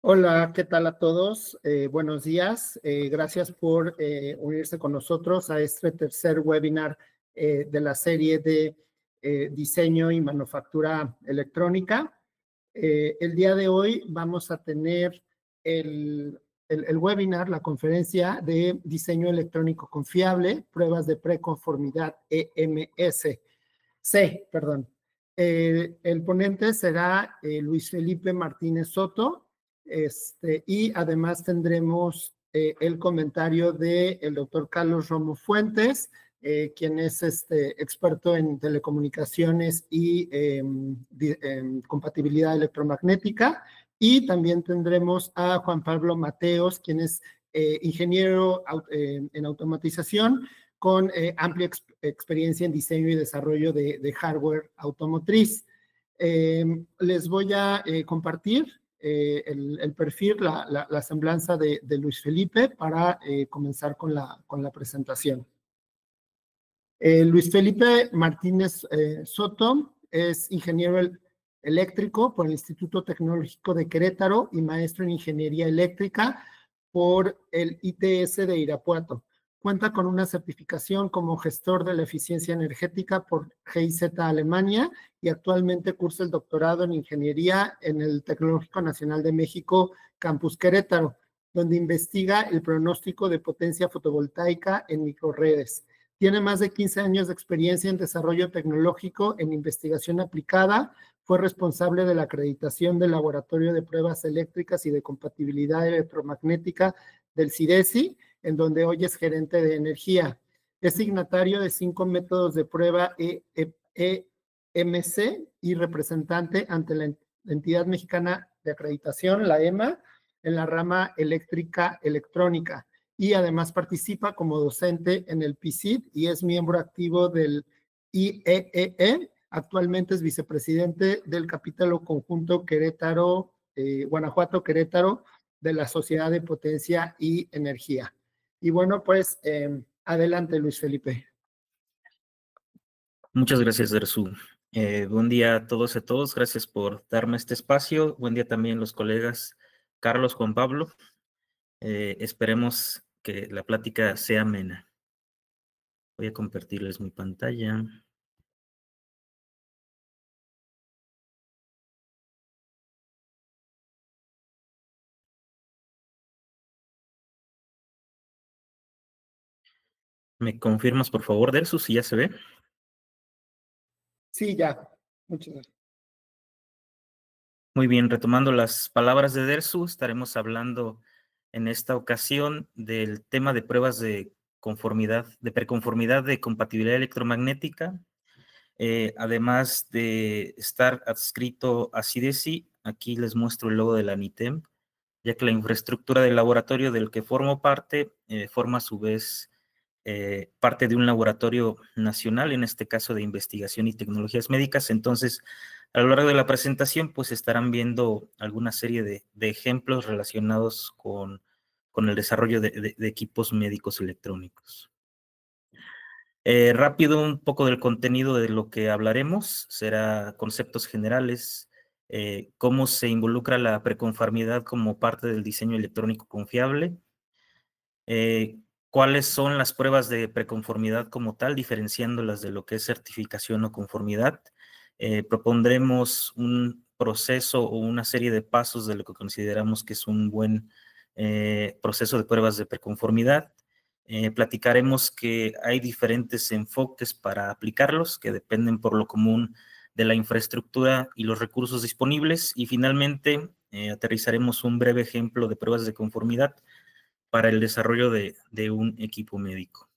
Hola, ¿qué tal a todos? Buenos días. Gracias por unirse con nosotros a este tercer webinar de la serie de diseño y manufactura electrónica. El día de hoy vamos a tener el webinar, la conferencia de diseño electrónico confiable, pruebas de preconformidad EMS. C, perdón. El ponente será Luis Felipe Martínez Soto, y además tendremos el comentario del doctor Carlos Romo Fuentes, quien es experto en telecomunicaciones y compatibilidad electromagnética. Y también tendremos a Juan Pablo Mateos, quien es ingeniero en automatización con amplia experiencia en diseño y desarrollo de hardware automotriz. Les voy a compartir el perfil, la semblanza de Luis Felipe para comenzar con la presentación. Luis Felipe Martínez Soto es ingeniero eléctrico por el Instituto Tecnológico de Querétaro y maestro en ingeniería eléctrica por el ITS de Irapuato. Cuenta con una certificación como gestor de la eficiencia energética por GIZ Alemania y actualmente cursa el doctorado en ingeniería en el Tecnológico Nacional de México, Campus Querétaro, donde investiga el pronóstico de potencia fotovoltaica en microredes. Tiene más de 15 años de experiencia en desarrollo tecnológico en investigación aplicada. Fue responsable de la acreditación del Laboratorio de Pruebas Eléctricas y de Compatibilidad Electromagnética del CIDESI, en donde hoy es gerente de energía. Es signatario de 5 métodos de prueba EMC y representante ante la Entidad Mexicana de Acreditación, la EMA, en la rama eléctrica electrónica. Y además participa como docente en el PICIT y es miembro activo del IEEE. Actualmente es vicepresidente del capítulo conjunto Querétaro, Guanajuato-Querétaro de la Sociedad de Potencia y Energía. Y bueno, pues adelante, Luis Felipe. Muchas gracias, Dersu. Buen día a todos y a todos. Gracias por darme este espacio. Buen día también los colegas Carlos, Juan Pablo. Esperemos que la plática sea amena. Voy a compartirles mi pantalla. ¿Me confirmas, por favor, Dersu, si ya se ve? Sí, ya. Muchas gracias. Muy bien, retomando las palabras de Dersu, estaremos hablando en esta ocasión del tema de pruebas de conformidad, de preconformidad de compatibilidad electromagnética. Además de estar adscrito a CIDESI, aquí les muestro el logo de la NITEM, ya que la infraestructura del laboratorio del que formo parte forma a su vez parte de un laboratorio nacional, en este caso de investigación y tecnologías médicas. Entonces, a lo largo de la presentación, pues estarán viendo alguna serie de ejemplos relacionados con el desarrollo de equipos médicos electrónicos. Rápido, un poco del contenido de lo que hablaremos, será conceptos generales, cómo se involucra la preconformidad como parte del diseño electrónico confiable, cuáles son las pruebas de preconformidad como tal, diferenciándolas de lo que es certificación o conformidad. Propondremos un proceso o una serie de pasos de lo que consideramos que es un buen proceso de pruebas de preconformidad. Platicaremos que hay diferentes enfoques para aplicarlos, que dependen por lo común de la infraestructura y los recursos disponibles. Y finalmente, aterrizaremos un breve ejemplo de pruebas de conformidad para el desarrollo de un equipo médico.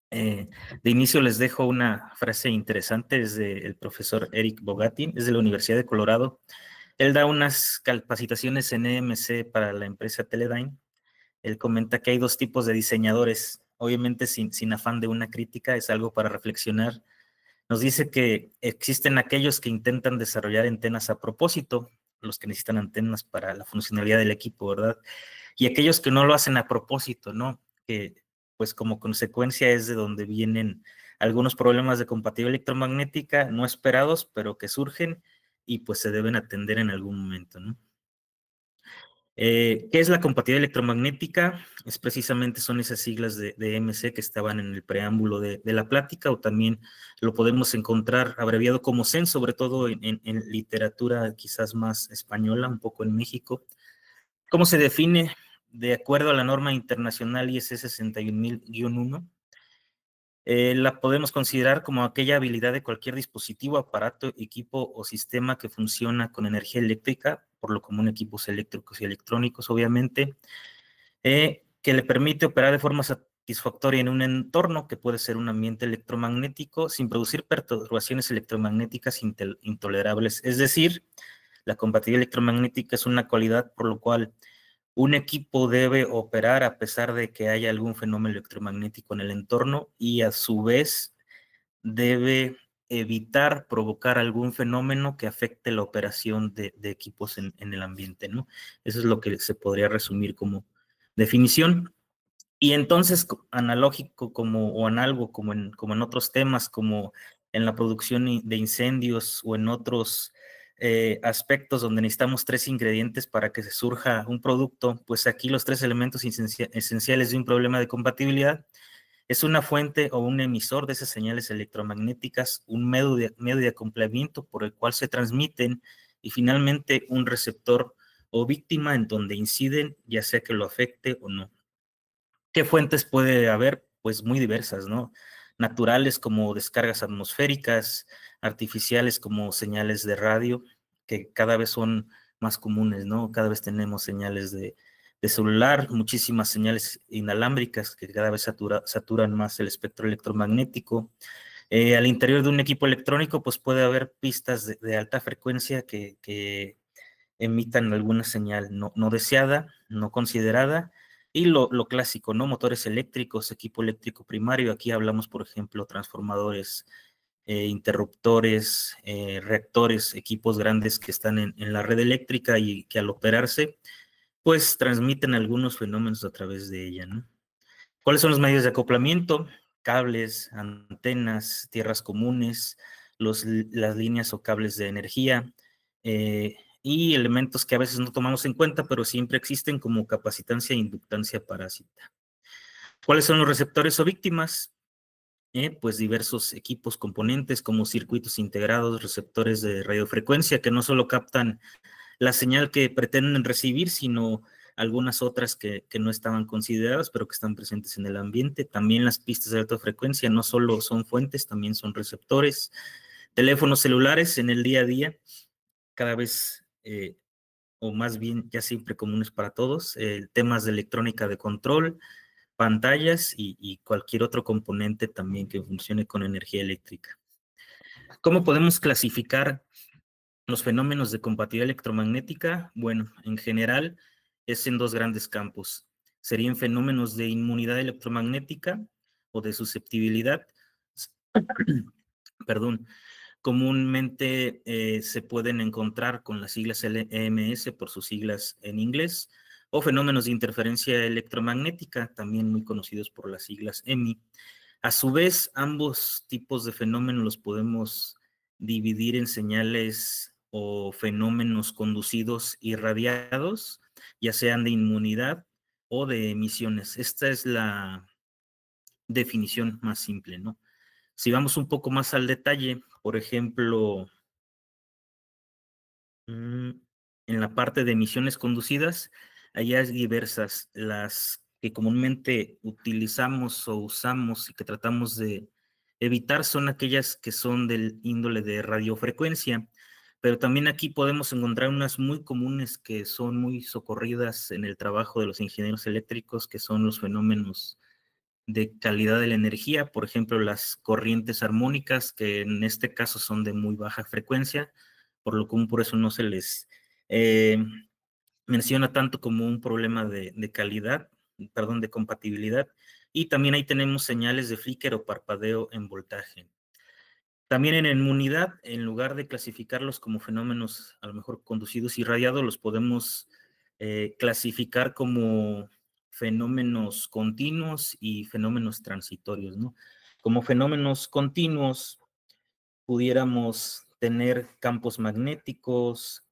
De inicio les dejo una frase interesante, es del profesor Eric Bogatin, es de la Universidad de Colorado. Él da unas capacitaciones en EMC para la empresa Teledyne. Él comenta que hay dos tipos de diseñadores, obviamente sin afán de una crítica, es algo para reflexionar. Nos dice que existen aquellos que intentan desarrollar antenas a propósito, los que necesitan antenas para la funcionalidad del equipo, ¿verdad? Y aquellos que no lo hacen a propósito, ¿no? Que pues como consecuencia es de donde vienen algunos problemas de compatibilidad electromagnética no esperados, pero que surgen y pues se deben atender en algún momento, ¿no? ¿Qué es la compatibilidad electromagnética? Es precisamente son esas siglas de EMC que estaban en el preámbulo de la plática, o también lo podemos encontrar abreviado como CEN, sobre todo en literatura quizás más española, un poco en México. ¿Cómo se define? De acuerdo a la norma internacional IEC 61001, la podemos considerar como aquella habilidad de cualquier dispositivo, aparato, equipo o sistema que funciona con energía eléctrica, por lo común equipos eléctricos y electrónicos, obviamente, que le permite operar de forma satisfactoria en un entorno que puede ser un ambiente electromagnético sin producir perturbaciones electromagnéticas intolerables. Es decir, la compatibilidad electromagnética es una cualidad por lo cual un equipo debe operar a pesar de que haya algún fenómeno electromagnético en el entorno, y a su vez debe evitar provocar algún fenómeno que afecte la operación de equipos en el ambiente, ¿no? Eso es lo que se podría resumir como definición. Y entonces, analógico o análogo como en otros temas, como en la producción de incendios o en otros aspectos donde necesitamos 3 ingredientes para que se surja un producto, pues aquí los 3 elementos esenciales de un problema de compatibilidad es una fuente o un emisor de esas señales electromagnéticas, un medio de acoplamiento por el cual se transmiten, y finalmente un receptor o víctima en donde inciden, ya sea que lo afecte o no. ¿Qué fuentes puede haber? Pues muy diversas, ¿no? Naturales como descargas atmosféricas, artificiales como señales de radio, que cada vez son más comunes, ¿no? Cada vez tenemos señales de celular, muchísimas señales inalámbricas que cada vez saturan más el espectro electromagnético. Al interior de un equipo electrónico, pues puede haber pistas de alta frecuencia que emitan alguna señal no deseada, no considerada, y lo clásico, ¿no? Motores eléctricos, equipo eléctrico primario. Aquí hablamos, por ejemplo, transformadores, interruptores, reactores, equipos grandes que están en la red eléctrica y que al operarse, pues transmiten algunos fenómenos a través de ella, ¿no? ¿Cuáles son los medios de acoplamiento? Cables, antenas, tierras comunes, las líneas o cables de energía, y elementos que a veces no tomamos en cuenta, pero siempre existen, como capacitancia e inductancia parásita. ¿Cuáles son los receptores o víctimas? Pues diversos equipos componentes como circuitos integrados, receptores de radiofrecuencia que no solo captan la señal que pretenden recibir, sino algunas otras que no estaban consideradas, pero que están presentes en el ambiente. También las pistas de alta frecuencia no solo son fuentes, también son receptores. Teléfonos celulares en el día a día, cada vez, o más bien ya siempre comunes para todos, temas de electrónica de control, pantallas y cualquier otro componente también que funcione con energía eléctrica. ¿Cómo podemos clasificar los fenómenos de compatibilidad electromagnética? Bueno, en general es en 2 grandes campos. Serían fenómenos de inmunidad electromagnética o de susceptibilidad. Perdón. Comúnmente se pueden encontrar con las siglas EMS por sus siglas en inglés, o fenómenos de interferencia electromagnética, también muy conocidos por las siglas EMI. A su vez, ambos tipos de fenómenos los podemos dividir en señales o fenómenos conducidos y radiados, ya sean de inmunidad o de emisiones. Esta es la definición más simple, ¿no? Si vamos un poco más al detalle, por ejemplo, en la parte de emisiones conducidas, allá hay diversas. Las que comúnmente utilizamos o usamos y que tratamos de evitar son aquellas que son del índole de radiofrecuencia, pero también aquí podemos encontrar unas muy comunes que son muy socorridas en el trabajo de los ingenieros eléctricos, que son los fenómenos de calidad de la energía, por ejemplo, las corrientes armónicas, que en este caso son de muy baja frecuencia, por lo común por eso no se les menciona tanto como un problema de calidad, perdón, de compatibilidad. Y también ahí tenemos señales de flicker o parpadeo en voltaje. También en inmunidad, en lugar de clasificarlos como fenómenos a lo mejor conducidos y radiados, los podemos clasificar como fenómenos continuos y fenómenos transitorios, ¿no? Como fenómenos continuos, pudiéramos tener campos magnéticos,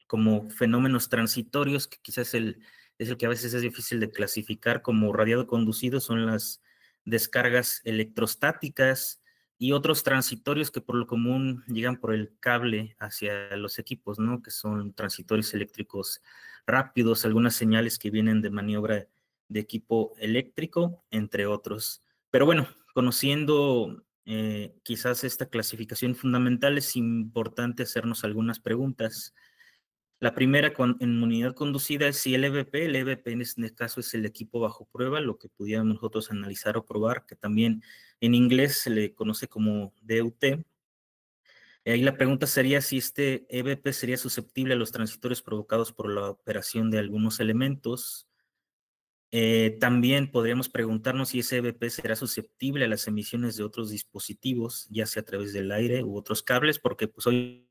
como fenómenos transitorios, que quizás es el que a veces es difícil de clasificar como radiado conducido, son las descargas electrostáticas y otros transitorios que por lo común llegan por el cable hacia los equipos, ¿no? Que son transitorios eléctricos rápidos, algunas señales que vienen de maniobra de equipo eléctrico, entre otros. Pero bueno, conociendo quizás esta clasificación fundamental, es importante hacernos algunas preguntas. La primera en unidad conducida es si el EVP. El EVP en este caso es el equipo bajo prueba, lo que pudiéramos nosotros analizar o probar, que también en inglés se le conoce como DUT. Ahí la pregunta sería si este EVP sería susceptible a los transitorios provocados por la operación de algunos elementos. También podríamos preguntarnos si ese EVP será susceptible a las emisiones de otros dispositivos, ya sea a través del aire u otros cables, porque pues hoy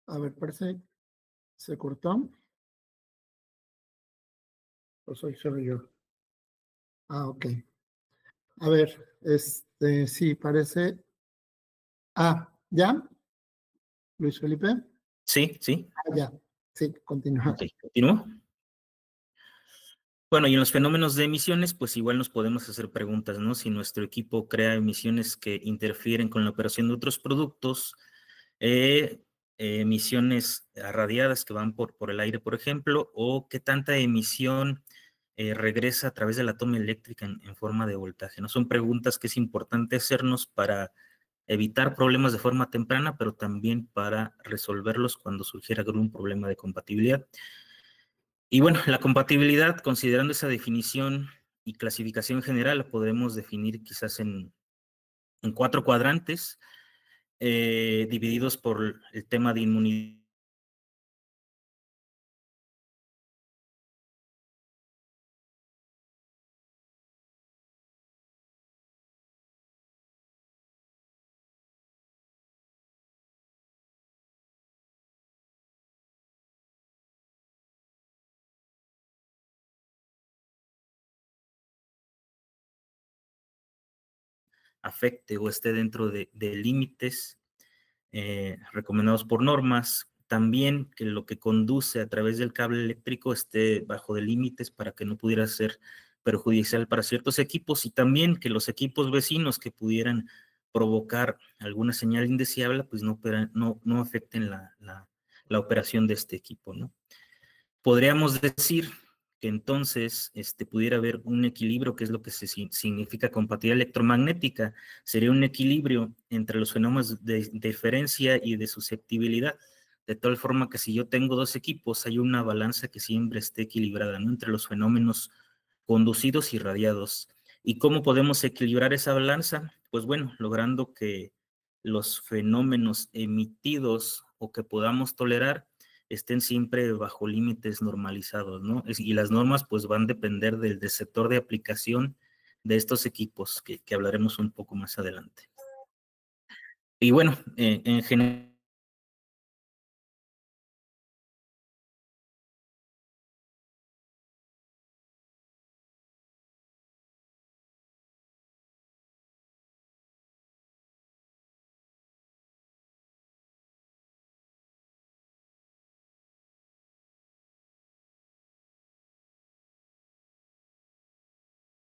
A ver, parece se cortó. O soy solo yo. Ah, ok. A ver, sí, parece. Ah, ¿ya? Luis Felipe. sí, sí. Ah, ya. Sí, continúa. Ok, continúo. Bueno, y en los fenómenos de emisiones, pues igual nos podemos hacer preguntas, ¿no? Si nuestro equipo crea emisiones que interfieren con la operación de otros productos, emisiones radiadas que van por el aire, por ejemplo, o qué tanta emisión regresa a través de la toma eléctrica en forma de voltaje, ¿no? Son preguntas que es importante hacernos para evitar problemas de forma temprana, pero también para resolverlos cuando surgiera algún problema de compatibilidad. Y bueno, la compatibilidad, considerando esa definición y clasificación general, la podremos definir quizás en 4 cuadrantes, divididos por el tema de inmunidad. Afecte o esté dentro de límites recomendados por normas. También que lo que conduce a través del cable eléctrico esté bajo de límites para que no pudiera ser perjudicial para ciertos equipos, y también que los equipos vecinos que pudieran provocar alguna señal indeseable, pues no afecten la operación de este equipo, ¿no? Podríamos decir que entonces pudiera haber un equilibrio, que es lo que significa compatibilidad electromagnética. Sería un equilibrio entre los fenómenos de diferencia y de susceptibilidad, de tal forma que si yo tengo 2 equipos, hay una balanza que siempre esté equilibrada, ¿no? Entre los fenómenos conducidos y radiados. ¿Y cómo podemos equilibrar esa balanza? Pues bueno, logrando que los fenómenos emitidos o que podamos tolerar estén siempre bajo límites normalizados, ¿no? Y las normas pues van a depender del sector de aplicación de estos equipos, que hablaremos un poco más adelante. Y bueno, en general,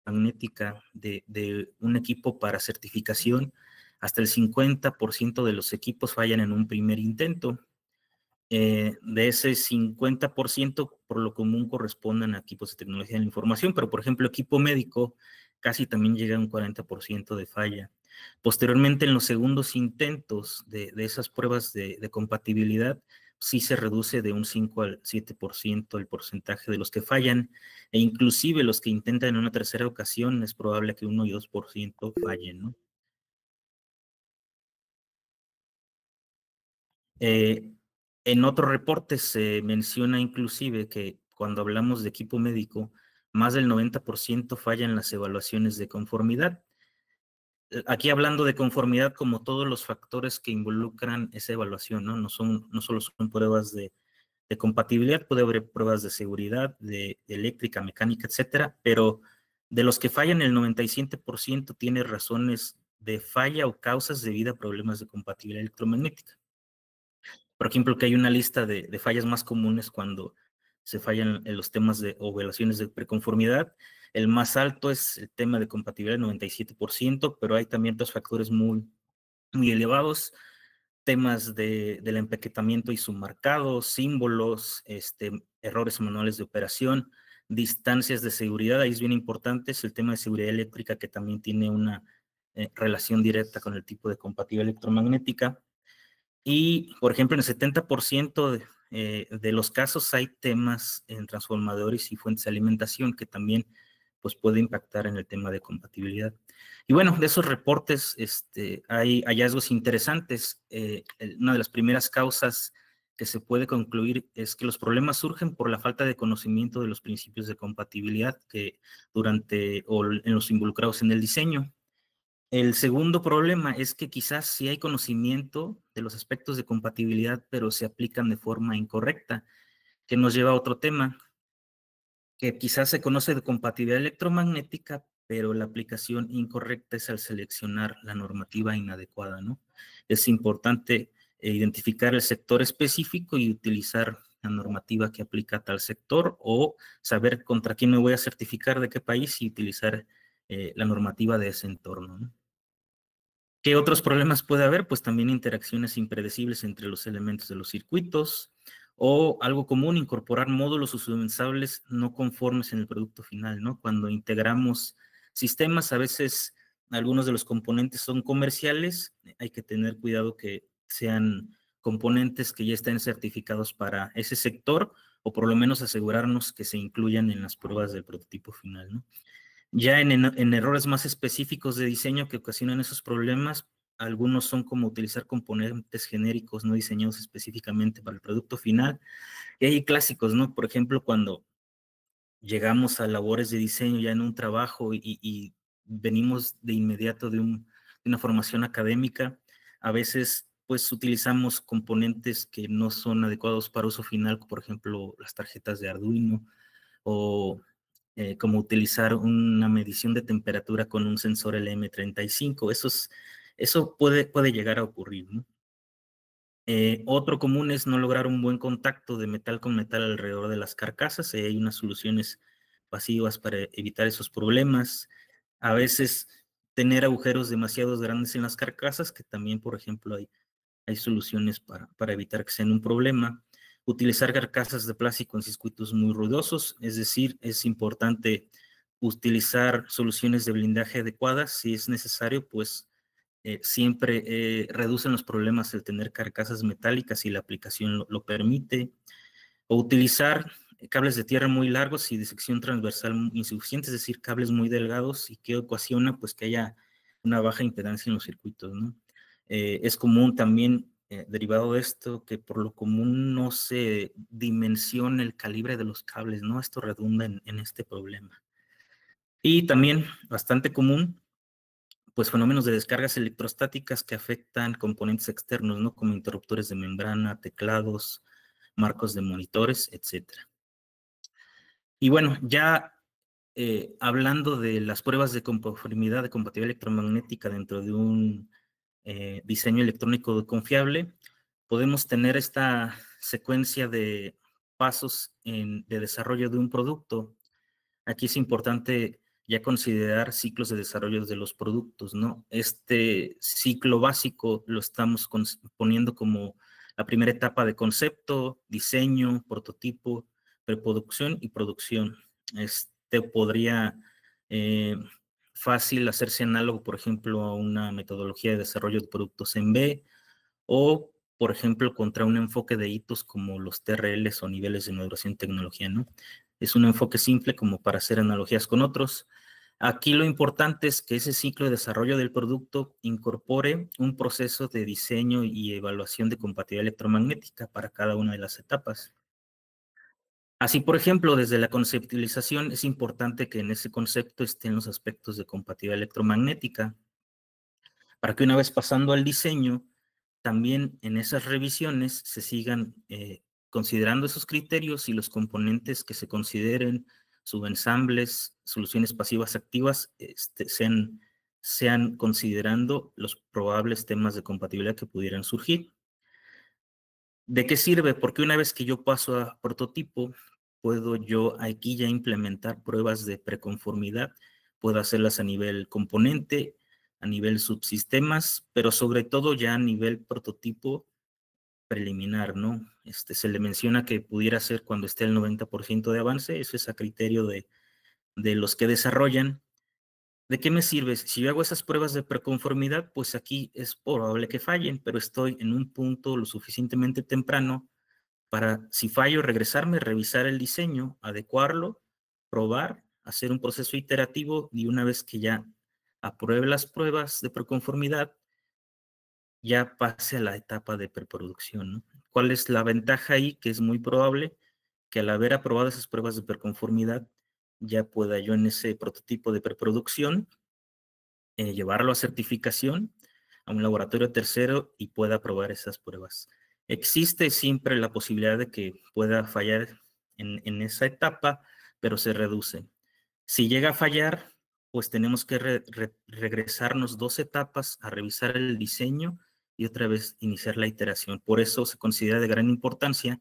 magnética de un equipo para certificación, hasta el 50% de los equipos fallan en un primer intento. De ese 50%, por lo común corresponden a equipos de tecnología de la información, pero por ejemplo, equipo médico casi también llega a un 40% de falla. Posteriormente, en los segundos intentos de esas pruebas de compatibilidad, sí se reduce de un 5 al 7% el porcentaje de los que fallan, e inclusive los que intentan en una tercera ocasión es probable que 1 y 2% fallen, ¿no? En otros reportes se menciona inclusive que cuando hablamos de equipo médico, más del 90% fallan las evaluaciones de conformidad. Aquí hablando de conformidad, como todos los factores que involucran esa evaluación, ¿no? No solo son pruebas de compatibilidad, puede haber pruebas de seguridad, de eléctrica, mecánica, etcétera, pero de los que fallan, el 97% tiene razones de falla o causas debido a problemas de compatibilidad electromagnética. Por ejemplo, que hay una lista de fallas más comunes cuando se fallan en los temas de o violaciones de preconformidad. El más alto es el tema de compatibilidad, 97%, pero hay también otros factores muy elevados, temas del empaquetamiento y su marcado, símbolos, errores manuales de operación, distancias de seguridad. Ahí es bien importante, es el tema de seguridad eléctrica, que también tiene una relación directa con el tipo de compatibilidad electromagnética. Y, por ejemplo, en el 70% de los casos hay temas en transformadores y fuentes de alimentación que también pues, puede impactar en el tema de compatibilidad. Y bueno, de esos reportes hay hallazgos interesantes. Una de las primeras causas que se puede concluir es que los problemas surgen por la falta de conocimiento de los principios de compatibilidad que o en los involucrados en el diseño. El segundo problema es que quizás sí hay conocimiento de los aspectos de compatibilidad, pero se aplican de forma incorrecta, que nos lleva a otro tema, que quizás se conoce de compatibilidad electromagnética, pero la aplicación incorrecta es al seleccionar la normativa inadecuada, ¿no? Es importante identificar el sector específico y utilizar la normativa que aplica a tal sector, o saber contra quién me voy a certificar, de qué país, y utilizar la normativa de ese entorno, ¿no? ¿Qué otros problemas puede haber? Pues también interacciones impredecibles entre los elementos de los circuitos, o algo común, incorporar módulos usualizables no conformes en el producto final, ¿no? Cuando integramos sistemas, a veces algunos de los componentes son comerciales, hay que tener cuidado que sean componentes que ya estén certificados para ese sector, o por lo menos asegurarnos que se incluyan en las pruebas del prototipo final, ¿no? Ya en errores más específicos de diseño que ocasionan esos problemas, algunos son como utilizar componentes genéricos no diseñados específicamente para el producto final. Y hay clásicos, ¿no? Por ejemplo, cuando llegamos a labores de diseño ya en un trabajo y venimos de inmediato de una formación académica, a veces pues utilizamos componentes que no son adecuados para uso final, por ejemplo, las tarjetas de Arduino, o como utilizar una medición de temperatura con un sensor LM35. Eso puede llegar a ocurrir, ¿no? Otro común es no lograr un buen contacto de metal con metal alrededor de las carcasas. Hay unas soluciones pasivas para evitar esos problemas. A veces tener agujeros demasiado grandes en las carcasas, que también, por ejemplo, hay soluciones para evitar que sean un problema. Utilizar carcasas de plástico en circuitos muy ruidosos, es decir, es importante utilizar soluciones de blindaje adecuadas. Si es necesario, pues siempre reducen los problemas el tener carcasas metálicas si la aplicación lo permite. O utilizar cables de tierra muy largos y de sección transversal insuficiente, es decir, cables muy delgados, y que ocasiona pues que haya una baja impedancia en los circuitos, ¿no? Es común también, derivado de esto, que por lo común no se dimensiona el calibre de los cables, ¿no? Esto redunda en este problema. Y también bastante común, pues fenómenos de descargas electrostáticas que afectan componentes externos, ¿no? Como interruptores de membrana, teclados, marcos de monitores, etcétera. Y bueno, ya hablando de las pruebas de conformidad de compatibilidad electromagnética dentro de un diseño electrónico confiable, podemos tener esta secuencia de pasos de desarrollo de un producto. Aquí es importante ya considerar ciclos de desarrollo de los productos, ¿no? Este ciclo básico lo estamos poniendo como la primera etapa de concepto, diseño, prototipo, preproducción y producción. Podría eh, fácil hacerse análogo, por ejemplo, a una metodología de desarrollo de productos en B, o, por ejemplo, contra un enfoque de hitos como los TRLs o niveles de maduración de tecnología, ¿no? Es un enfoque simple como para hacer analogías con otros. Aquí lo importante es que ese ciclo de desarrollo del producto incorpore un proceso de diseño y evaluación de compatibilidad electromagnética para cada una de las etapas. Así, por ejemplo, desde la conceptualización es importante que en ese concepto estén los aspectos de compatibilidad electromagnética. para que una vez pasando al diseño, también en esas revisiones se sigan considerando esos criterios y los componentes que se consideren, subensambles, soluciones pasivas activas, sean considerando los probables temas de compatibilidad que pudieran surgir. ¿De qué sirve? Porque una vez que yo paso a prototipo, puedo yo aquí ya implementar pruebas de preconformidad, puedo hacerlas a nivel componente, a nivel subsistemas, pero sobre todo ya a nivel prototipo preliminar, ¿no? Se le menciona que pudiera ser cuando esté el 90% de avance, eso es a criterio de los que desarrollan. ¿De qué me sirve? Si yo hago esas pruebas de preconformidad, pues aquí es probable que fallen, pero estoy en un punto lo suficientemente temprano para, si fallo, regresarme, revisar el diseño, adecuarlo, probar, hacer un proceso iterativo y una vez que ya apruebe las pruebas de preconformidad, ya pase a la etapa de preproducción, ¿no? ¿Cuál es la ventaja ahí? Que es muy probable que al haber aprobado esas pruebas de preconformidad, ya pueda yo en ese prototipo de preproducción llevarlo a certificación a un laboratorio tercero y pueda aprobar esas pruebas. Existe siempre la posibilidad de que pueda fallar en esa etapa, pero se reduce. Si llega a fallar, pues tenemos que regresarnos 2 etapas a revisar el diseño y otra vez iniciar la iteración. Por eso se considera de gran importancia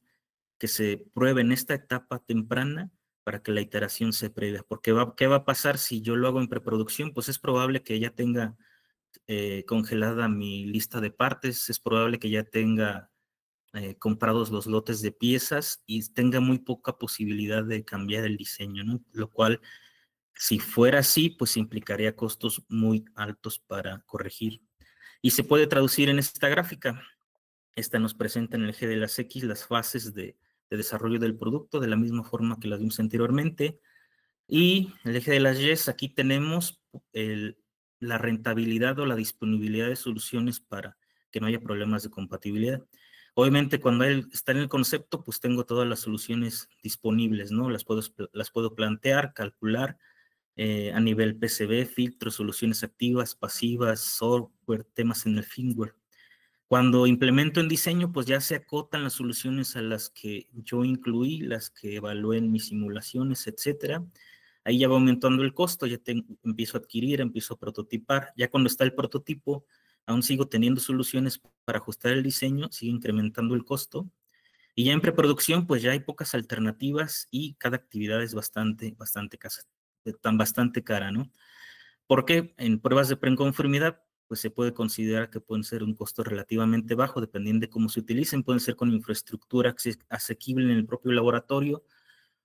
que se pruebe en esta etapa temprana para que la iteración se previa. Porque ¿qué va a pasar si yo lo hago en preproducción? Pues es probable que ya tenga congelada mi lista de partes, es probable que ya tenga comprados los lotes de piezas y tenga muy poca posibilidad de cambiar el diseño, ¿no? Lo cual, si fuera así, pues implicaría costos muy altos para corregir. Y se puede traducir en esta gráfica. Esta nos presenta en el eje de las X las fases de desarrollo del producto, de la misma forma que las vimos anteriormente. Y el eje de las Y, aquí tenemos la rentabilidad o la disponibilidad de soluciones para que no haya problemas de compatibilidad. Obviamente, cuando él está en el concepto, pues tengo todas las soluciones disponibles, ¿no? Las puedo plantear, calcular a nivel PCB, filtros, soluciones activas, pasivas, software, temas en el firmware. Cuando implemento en diseño, pues ya se acotan las soluciones a las que yo incluí, las que evalué en mis simulaciones, etcétera. Ahí ya va aumentando el costo, ya empiezo a adquirir, empiezo a prototipar. Ya cuando está el prototipo, aún sigo teniendo soluciones para ajustar el diseño, sigue incrementando el costo. Y ya en preproducción, pues ya hay pocas alternativas y cada actividad es bastante cara, ¿no? Porque en pruebas de preconformidad, pues se puede considerar que pueden ser un costo relativamente bajo, dependiendo de cómo se utilicen. Pueden ser con infraestructura asequible en el propio laboratorio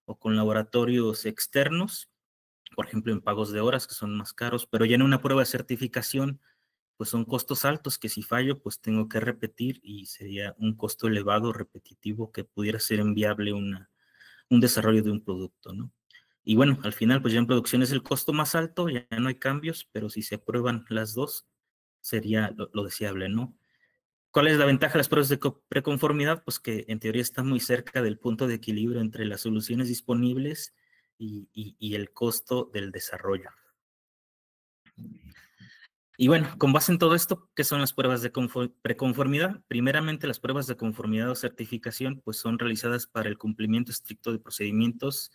o con laboratorios externos, por ejemplo, en pagos de horas que son más caros, pero ya en una prueba de certificación, pues son costos altos que si fallo, pues tengo que repetir y sería un costo elevado, repetitivo, que pudiera ser inviable un desarrollo de un producto, ¿no? Y bueno, al final, pues ya en producción es el costo más alto, ya no hay cambios, pero si se aprueban las dos, sería lo deseable, ¿no? ¿Cuál es la ventaja de las pruebas de preconformidad? Pues que en teoría está muy cerca del punto de equilibrio entre las soluciones disponibles y el costo del desarrollo. Y bueno, con base en todo esto, ¿qué son las pruebas de preconformidad? Primeramente, las pruebas de conformidad o certificación pues son realizadas para el cumplimiento estricto de procedimientos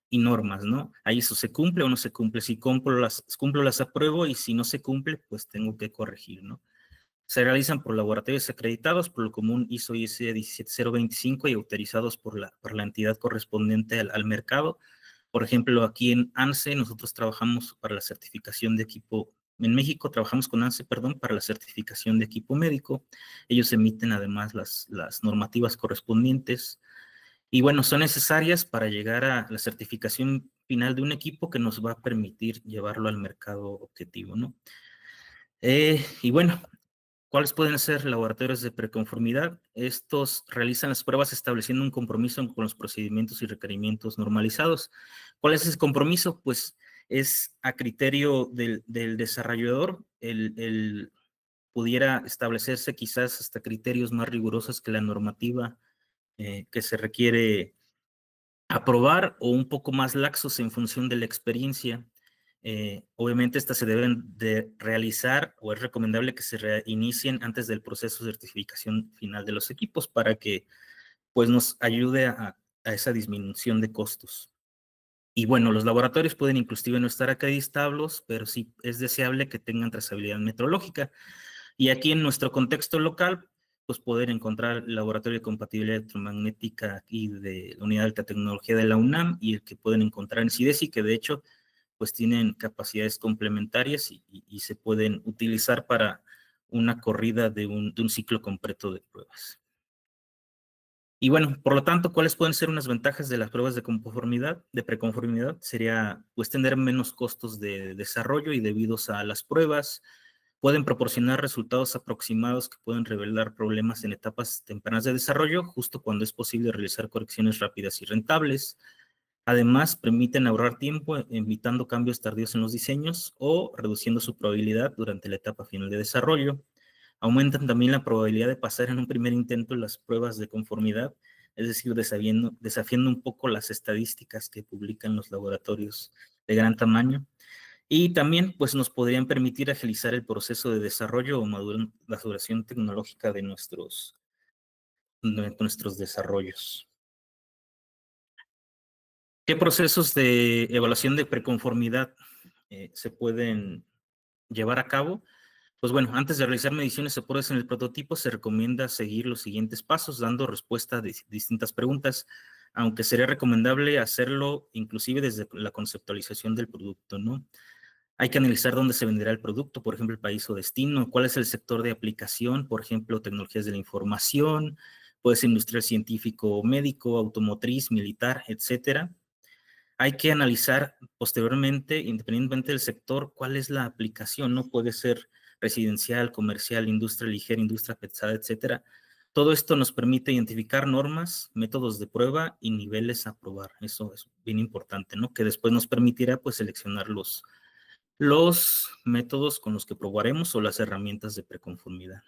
y normas, ¿no? Ahí eso se cumple o no se cumple. Si cumplo las apruebo y si no se cumple, pues tengo que corregir, ¿no? Se realizan por laboratorios acreditados por lo común ISO IS 17025 y autorizados por la entidad correspondiente al mercado. Por ejemplo, aquí en ANSE nosotros trabajamos para la certificación de equipo, en México trabajamos con ANSE, perdón, para la certificación de equipo médico. Ellos emiten además las normativas correspondientes. Y bueno, son necesarias para llegar a la certificación final de un equipo que nos va a permitir llevarlo al mercado objetivo, ¿no? Y bueno, ¿cuáles pueden ser laboratorios de preconformidad? Estos realizan las pruebas estableciendo un compromiso con los procedimientos y requerimientos normalizados. ¿Cuál es ese compromiso? Pues es a criterio del desarrollador, el pudiera establecerse quizás hasta criterios más rigurosos que la normativa que se requiere aprobar o un poco más laxos en función de la experiencia. Obviamente estas se deben de realizar o es recomendable que se reinicien antes del proceso de certificación final de los equipos para que pues nos ayude a esa disminución de costos. Y bueno, los laboratorios pueden inclusive no estar acreditados, pero sí es deseable que tengan trazabilidad metrológica. Y aquí en nuestro contexto local, pues poder encontrar el Laboratorio de Compatibilidad Electromagnética aquí de la Unidad de Alta Tecnología de la UNAM y el que pueden encontrar en CIDESI, que de hecho pues tienen capacidades complementarias y se pueden utilizar para una corrida de un ciclo completo de pruebas. Y bueno, por lo tanto, ¿cuáles pueden ser unas ventajas de las pruebas de conformidad, de preconformidad? Sería pues tener menos costos de desarrollo y debidos a las pruebas, pueden proporcionar resultados aproximados que pueden revelar problemas en etapas tempranas de desarrollo, justo cuando es posible realizar correcciones rápidas y rentables. Además, permiten ahorrar tiempo evitando cambios tardíos en los diseños o reduciendo su probabilidad durante la etapa final de desarrollo. Aumentan también la probabilidad de pasar en un primer intento las pruebas de conformidad, es decir, desafiando un poco las estadísticas que publican los laboratorios de gran tamaño. Y también pues, nos podrían permitir agilizar el proceso de desarrollo o maduración tecnológica de nuestros desarrollos. ¿Qué procesos de evaluación de preconformidad se pueden llevar a cabo? Pues bueno, antes de realizar mediciones o pruebas en el prototipo, se recomienda seguir los siguientes pasos, dando respuesta a distintas preguntas, aunque sería recomendable hacerlo inclusive desde la conceptualización del producto, ¿no? Hay que analizar dónde se venderá el producto, por ejemplo, el país o destino, cuál es el sector de aplicación, por ejemplo, tecnologías de la información, puede ser industrial, científico, médico, automotriz, militar, etcétera. Hay que analizar posteriormente, independientemente del sector, cuál es la aplicación, ¿no? Puede ser residencial, comercial, industria ligera, industria pesada, etcétera. Todo esto nos permite identificar normas, métodos de prueba y niveles a probar. Eso es bien importante, ¿no? Que después nos permitirá, pues, seleccionar los métodos con los que probaremos o las herramientas de preconformidad.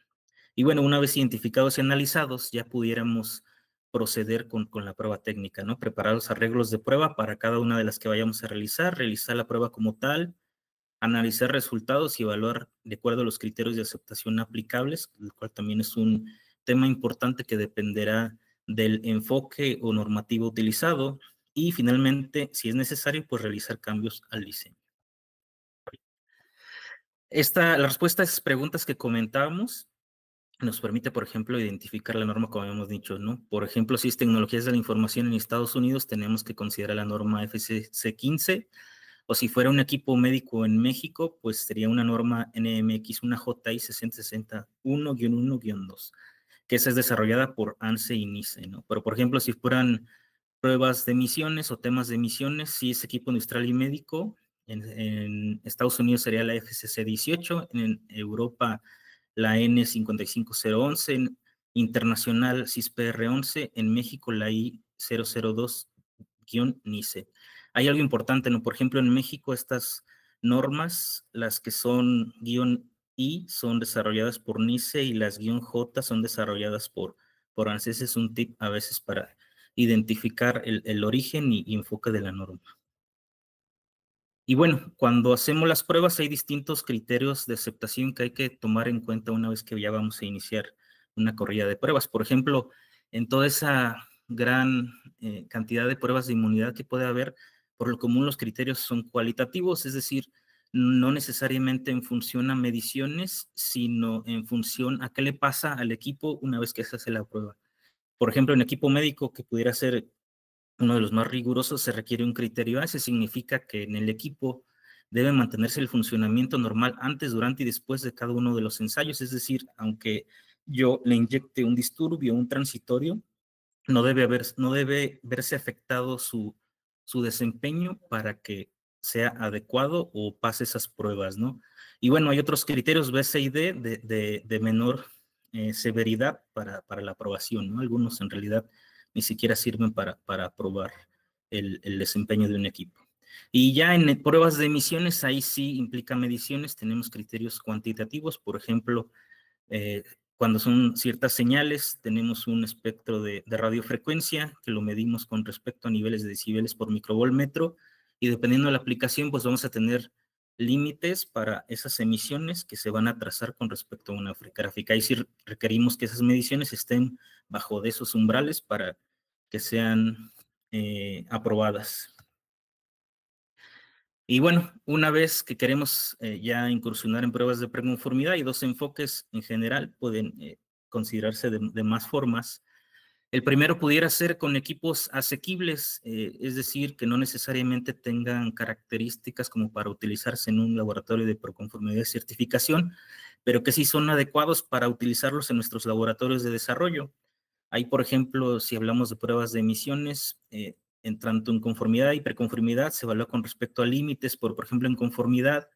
Y bueno, una vez identificados y analizados, ya pudiéramos proceder con la prueba técnica, ¿no? Preparar los arreglos de prueba para cada una de las que vayamos a realizar la prueba como tal, analizar resultados y evaluar de acuerdo a los criterios de aceptación aplicables, el cual también es un tema importante que dependerá del enfoque o normativo utilizado y finalmente, si es necesario, pues realizar cambios al diseño. La respuesta a esas preguntas que comentábamos nos permite, por ejemplo, identificar la norma, como habíamos dicho, ¿no? Por ejemplo, si es tecnologías de la información en Estados Unidos, tenemos que considerar la norma FCC 15, o si fuera un equipo médico en México, pues sería una norma NMX, una JI 6061-1-2, que esa es desarrollada por ANSE y NICE, ¿no? Pero, por ejemplo, si fueran pruebas de emisiones o temas de emisiones, si es equipo industrial y médico, en Estados Unidos sería la FCC 18, en Europa la N55011, en internacional CISPR 11, en México la I002-NICE. Hay algo importante, ¿no? Por ejemplo, en México estas normas, las que son -I son desarrolladas por NICE y las -J son desarrolladas por ANSES. Es un tip a veces para identificar el origen y enfoque de la norma. Y bueno, cuando hacemos las pruebas hay distintos criterios de aceptación que hay que tomar en cuenta una vez que ya vamos a iniciar una corrida de pruebas. Por ejemplo, en toda esa gran cantidad de pruebas de inmunidad que puede haber, por lo común los criterios son cualitativos, es decir, no necesariamente en función a mediciones, sino en función a qué le pasa al equipo una vez que se hace la prueba. Por ejemplo, en equipo médico, que pudiera ser uno de los más rigurosos, se requiere un criterio A. Ese significa que en el equipo debe mantenerse el funcionamiento normal antes, durante y después de cada uno de los ensayos. Es decir, aunque yo le inyecte un disturbio, un transitorio, no debe verse afectado su desempeño para que sea adecuado o pase esas pruebas, ¿no? Y bueno, hay otros criterios B, C y D de menor severidad para la aprobación, ¿no? Algunos en realidad ni siquiera sirven para aprobar el desempeño de un equipo. Y ya en pruebas de emisiones, ahí sí implica mediciones, tenemos criterios cuantitativos, por ejemplo, cuando son ciertas señales, tenemos un espectro de radiofrecuencia que lo medimos con respecto a niveles de decibeles por microvoltmetro y dependiendo de la aplicación, pues vamos a tener límites para esas emisiones que se van a trazar con respecto a una gráfica. Ahí sí requerimos que esas mediciones estén bajo de esos umbrales para que sean aprobadas. Y bueno, una vez que queremos ya incursionar en pruebas de preconformidad, hay dos enfoques en general, pueden considerarse de más formas. El primero pudiera ser con equipos asequibles, es decir, que no necesariamente tengan características como para utilizarse en un laboratorio de preconformidad y certificación, pero que sí son adecuados para utilizarlos en nuestros laboratorios de desarrollo. Ahí, por ejemplo, si hablamos de pruebas de emisiones, en tanto en conformidad y preconformidad se evalúa con respecto a límites, por ejemplo, en conformidad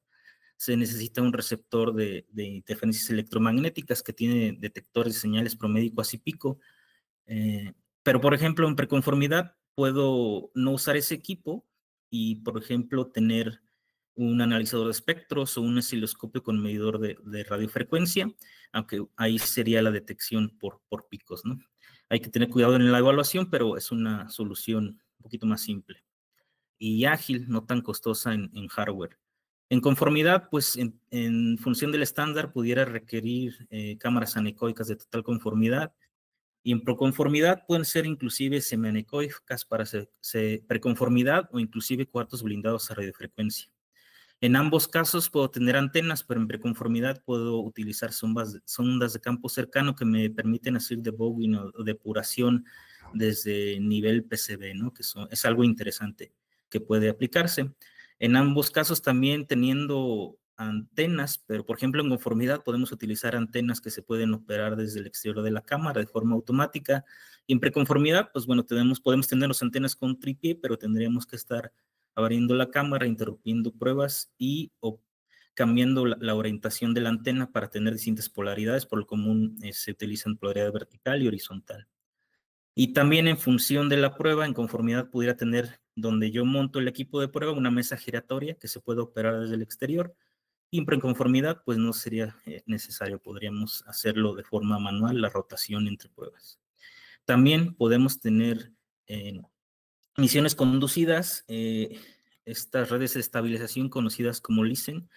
se necesita un receptor de interferencias electromagnéticas que tiene detectores de señales promedio, cuasi pico, pero, por ejemplo, en preconformidad puedo no usar ese equipo y, por ejemplo, tener un analizador de espectros o un osciloscopio con medidor de radiofrecuencia, aunque ahí sería la detección por picos, ¿no? Hay que tener cuidado en la evaluación, pero es una solución un poquito más simple y ágil, no tan costosa en hardware. En conformidad, pues en función del estándar, pudiera requerir cámaras anecoicas de total conformidad, y en proconformidad pueden ser inclusive semianecoicas para preconformidad o inclusive cuartos blindados a radiofrecuencia. En ambos casos puedo tener antenas, pero en preconformidad puedo utilizar sondas de campo cercano que me permiten hacer debugging o depuración desde nivel PCB, ¿no? Que es algo interesante que puede aplicarse. En ambos casos también teniendo antenas, pero por ejemplo en conformidad podemos utilizar antenas que se pueden operar desde el exterior de la cámara de forma automática. Y en preconformidad, pues bueno, podemos tener las antenas con tripié, pero tendríamos que estar abriendo la cámara, interrumpiendo pruebas y cambiando la orientación de la antena para tener distintas polaridades. Por lo común se utilizan polaridad vertical y horizontal. Y también en función de la prueba, en conformidad pudiera tener donde yo monto el equipo de prueba una mesa giratoria que se puede operar desde el exterior. Y en conformidad, pues no sería necesario, podríamos hacerlo de forma manual, la rotación entre pruebas. También podemos tener misiones conducidas, estas redes de estabilización conocidas como LISEN,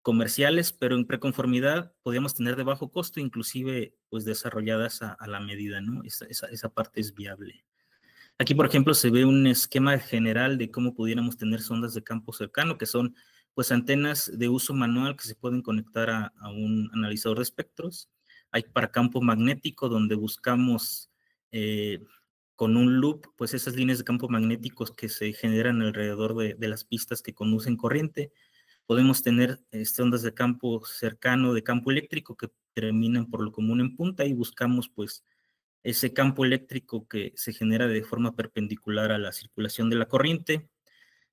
comerciales, pero en preconformidad podríamos tener de bajo costo, inclusive pues desarrolladas a la medida, ¿no? Esa parte es viable. Aquí, por ejemplo, se ve un esquema general de cómo pudiéramos tener sondas de campo cercano, que son pues antenas de uso manual que se pueden conectar a un analizador de espectros. Hay para campo magnético, donde buscamos con un loop, pues esas líneas de campo magnéticos que se generan alrededor de las pistas que conducen corriente. Podemos tener ondas de campo cercano, de campo eléctrico, que terminan por lo común en punta y buscamos pues ese campo eléctrico que se genera de forma perpendicular a la circulación de la corriente.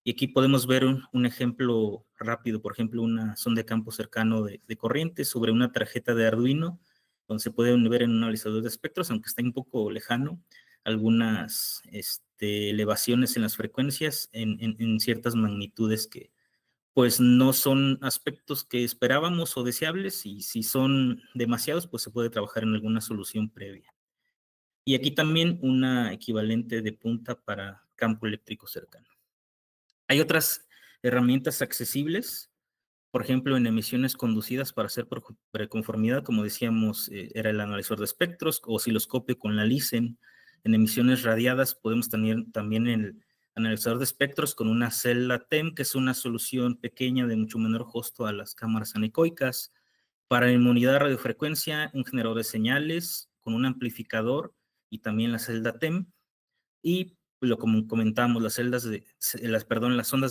Y aquí podemos ver un ejemplo rápido, por ejemplo, una sonda de campo cercano de corriente sobre una tarjeta de Arduino, donde se pueden ver en un analizador de espectros, aunque está un poco lejano, algunas elevaciones en las frecuencias en ciertas magnitudes que pues no son aspectos que esperábamos o deseables, y si son demasiados, pues se puede trabajar en alguna solución previa. Y aquí también una equivalente de punta para campo eléctrico cercano. Hay otras herramientas accesibles, por ejemplo, en emisiones conducidas para hacer preconformidad, como decíamos, era el analizador de espectros o osciloscopio con la LISEN. En emisiones radiadas podemos tener también el analizador de espectros con una celda TEM, que es una solución pequeña de mucho menor costo a las cámaras anecoicas. Para inmunidad de radiofrecuencia, un generador de señales con un amplificador y también la celda TEM. Y como comentamos, las ondas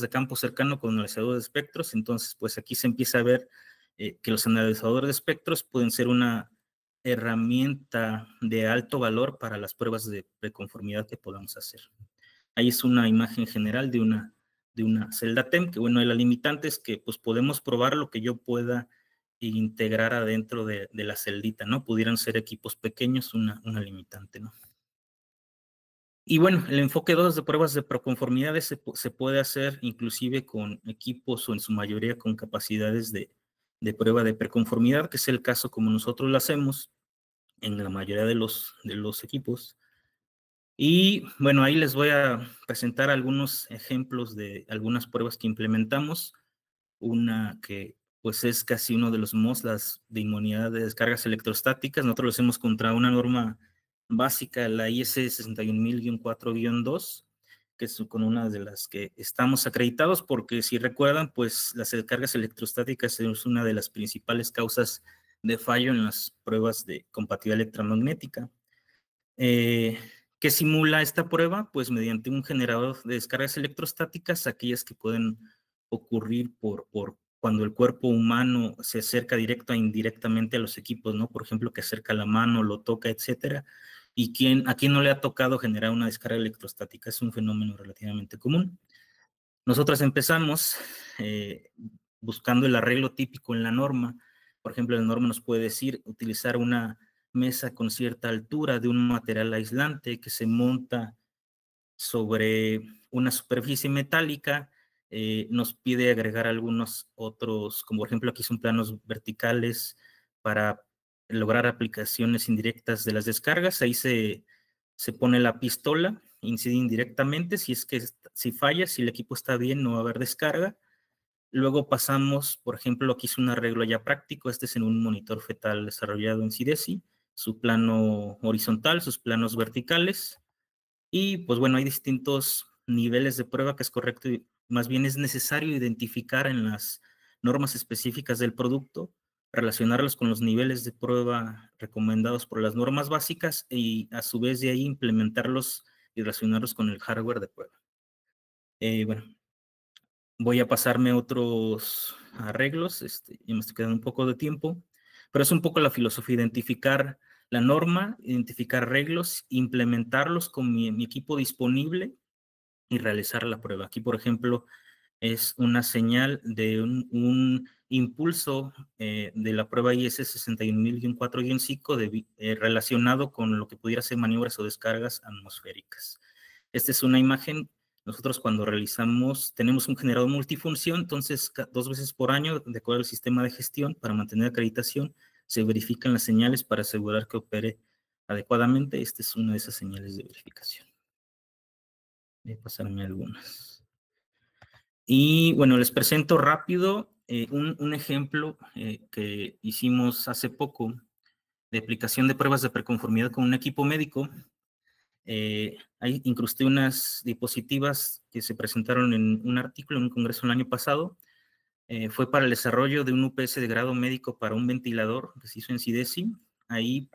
de campo cercano con analizador de espectros. Entonces, pues aquí se empieza a ver que los analizadores de espectros pueden ser una herramienta de alto valor para las pruebas de preconformidad que podamos hacer. Ahí es una imagen general de una celda TEM, que bueno, la limitante es que pues podemos probar lo que yo pueda integrar adentro de la celdita, ¿no? Pudieran ser equipos pequeños, una limitante, ¿no? Y bueno, el enfoque 2 de pruebas de preconformidades se puede hacer inclusive con equipos o en su mayoría con capacidades de prueba de preconformidad, que es el caso como nosotros lo hacemos en la mayoría de los equipos. Y bueno, ahí les voy a presentar algunos ejemplos de algunas pruebas que implementamos. una que pues es casi uno de los las de inmunidad de descargas electrostáticas. Nosotros lo hacemos contra una norma básica, la IS 61000-4-2, que es con una de las que estamos acreditados, porque si recuerdan, pues las descargas electrostáticas es una de las principales causas de fallo en las pruebas de compatibilidad electromagnética. ¿Qué simula esta prueba? Pues mediante un generador de descargas electrostáticas, aquellas que pueden ocurrir por cuando el cuerpo humano se acerca directa o indirectamente a los equipos, ¿no? Por ejemplo, que acerca la mano, lo toca, etcétera. ¿Y a quién no le ha tocado generar una descarga electrostática? Es un fenómeno relativamente común. Nosotros empezamos buscando el arreglo típico en la norma. Por ejemplo, la norma nos puede decir utilizar una mesa con cierta altura de un material aislante que se monta sobre una superficie metálica. Nos pide agregar algunos otros, como por ejemplo aquí son planos verticales para lograr aplicaciones indirectas de las descargas. Ahí se pone la pistola, incide indirectamente, si falla, si el equipo está bien, no va a haber descarga. Luego pasamos, por ejemplo, aquí es un arreglo ya práctico, este es en un monitor fetal desarrollado en CIDESI, su plano horizontal, sus planos verticales, y pues bueno, hay distintos niveles de prueba que es correcto, y más bien es necesario identificar en las normas específicas del producto, relacionarlos con los niveles de prueba recomendados por las normas básicas y a su vez de ahí implementarlos y relacionarlos con el hardware de prueba. Bueno, voy a pasarme otros arreglos, ya me estoy quedando un poco de tiempo, pero es un poco la filosofía, identificar la norma, identificar arreglos, implementarlos con mi equipo disponible y realizar la prueba. Aquí, por ejemplo, es una señal de un impulso de la prueba IS 61000-4-5 relacionado con lo que pudiera ser maniobras o descargas atmosféricas. Esta es una imagen. Nosotros cuando realizamos, tenemos un generador multifunción, entonces 2 veces por año, de acuerdo al sistema de gestión, para mantener acreditación, se verifican las señales para asegurar que opere adecuadamente. Esta es una de esas señales de verificación. Voy a pasarme algunas. Y bueno, les presento rápido un ejemplo que hicimos hace poco de aplicación de pruebas de preconformidad con un equipo médico. Ahí incrusté unas diapositivas que se presentaron en un artículo en un congreso el año pasado. Fue para el desarrollo de un UPS de grado médico para un ventilador que se hizo en CIDESI. Ahí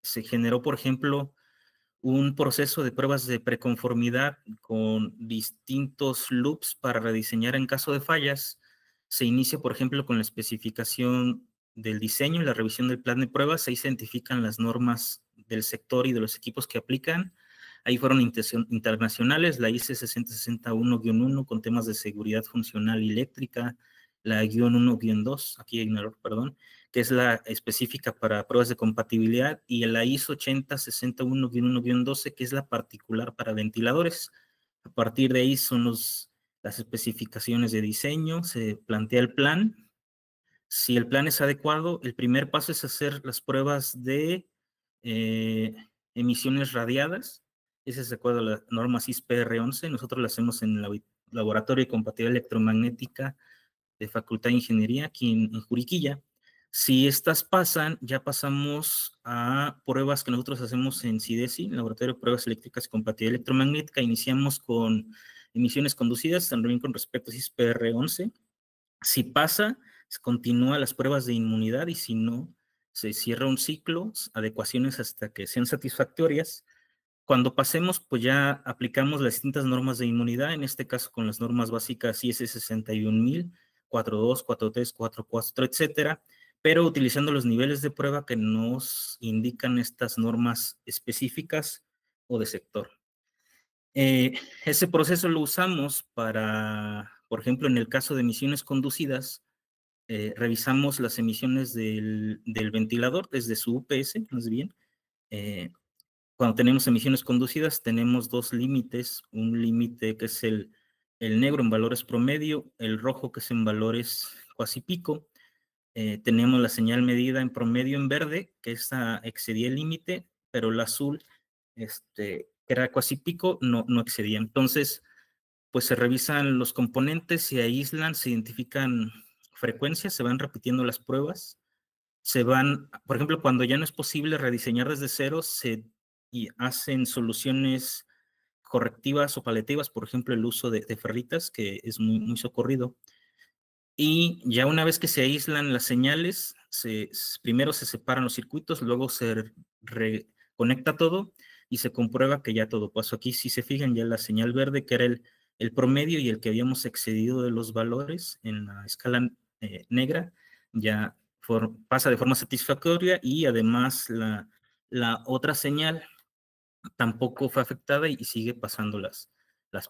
se generó, por ejemplo, un proceso de pruebas de preconformidad con distintos loops para rediseñar en caso de fallas. Se inicia, por ejemplo, con la especificación del diseño y la revisión del plan de pruebas. Ahí se identifican las normas del sector y de los equipos que aplican. Ahí fueron internacionales, la IC 6061-1 con temas de seguridad funcional y eléctrica, la -1-2, aquí hay un error, perdón, que es la específica para pruebas de compatibilidad, y la ISO 8061-1-12, que es la particular para ventiladores. A partir de ahí son las especificaciones de diseño, se plantea el plan. Si el plan es adecuado, el primer paso es hacer las pruebas de emisiones radiadas. Ese es de acuerdo a la norma CIS-PR11. Nosotros lo hacemos en el Laboratorio de Compatibilidad Electromagnética de Facultad de Ingeniería, aquí en Juriquilla. Si estas pasan, ya pasamos a pruebas que nosotros hacemos en CIDESI, Laboratorio de Pruebas Eléctricas y Compatibilidad Electromagnética. Iniciamos con emisiones conducidas, también con respecto a CIS-PR11. Si pasa, se continúa las pruebas de inmunidad, y si no, se cierra un ciclo, adecuaciones hasta que sean satisfactorias. Cuando pasemos, pues ya aplicamos las distintas normas de inmunidad, en este caso con las normas básicas IS 61000, 4.2, 4.3, 4.4, etcétera, pero utilizando los niveles de prueba que nos indican estas normas específicas o de sector. Ese proceso lo usamos para, por ejemplo, en el caso de emisiones conducidas, revisamos las emisiones del ventilador desde su UPS, más bien. Cuando tenemos emisiones conducidas, tenemos 2 límites, un límite que es el negro en valores promedio, el rojo que es en valores cuasi pico. Tenemos la señal medida en promedio en verde, que esta excedía el límite, pero el azul, que era cuasi pico, no excedía. Entonces, pues se revisan los componentes, se aíslan, se identifican frecuencias, se van repitiendo las pruebas, por ejemplo, cuando ya no es posible rediseñar desde cero, y hacen soluciones correctivas o paliativas, por ejemplo, el uso de ferritas, que es muy socorrido. Y ya una vez que se aíslan las señales, primero se separan los circuitos, luego se reconecta todo y se comprueba que ya todo pasó. Aquí, si se fijan, ya la señal verde, que era el promedio y el que habíamos excedido de los valores en la escala negra, ya pasa de forma satisfactoria, y además la otra señal tampoco fue afectada y sigue pasando las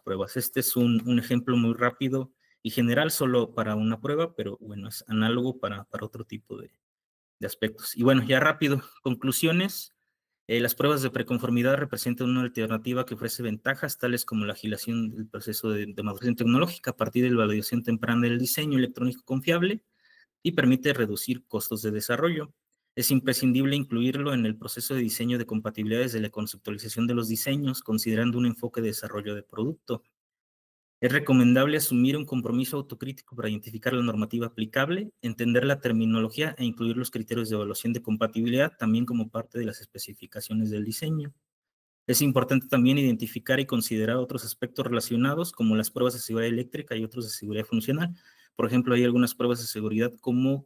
pruebas. Este es un ejemplo muy rápido y general solo para una prueba, pero bueno, es análogo para otro tipo de aspectos. Y bueno, ya rápido, conclusiones. Las pruebas de preconformidad representan una alternativa que ofrece ventajas tales como la agilización del proceso de maduración tecnológica a partir de la validación temprana del diseño electrónico confiable, y permite reducir costos de desarrollo. Es imprescindible incluirlo en el proceso de diseño de compatibilidades de la conceptualización de los diseños, considerando un enfoque de desarrollo de producto. Es recomendable asumir un compromiso autocrítico para identificar la normativa aplicable, entender la terminología e incluir los criterios de evaluación de compatibilidad también como parte de las especificaciones del diseño. Es importante también identificar y considerar otros aspectos relacionados, como las pruebas de seguridad eléctrica y otros de seguridad funcional. Por ejemplo, hay algunas pruebas de seguridad como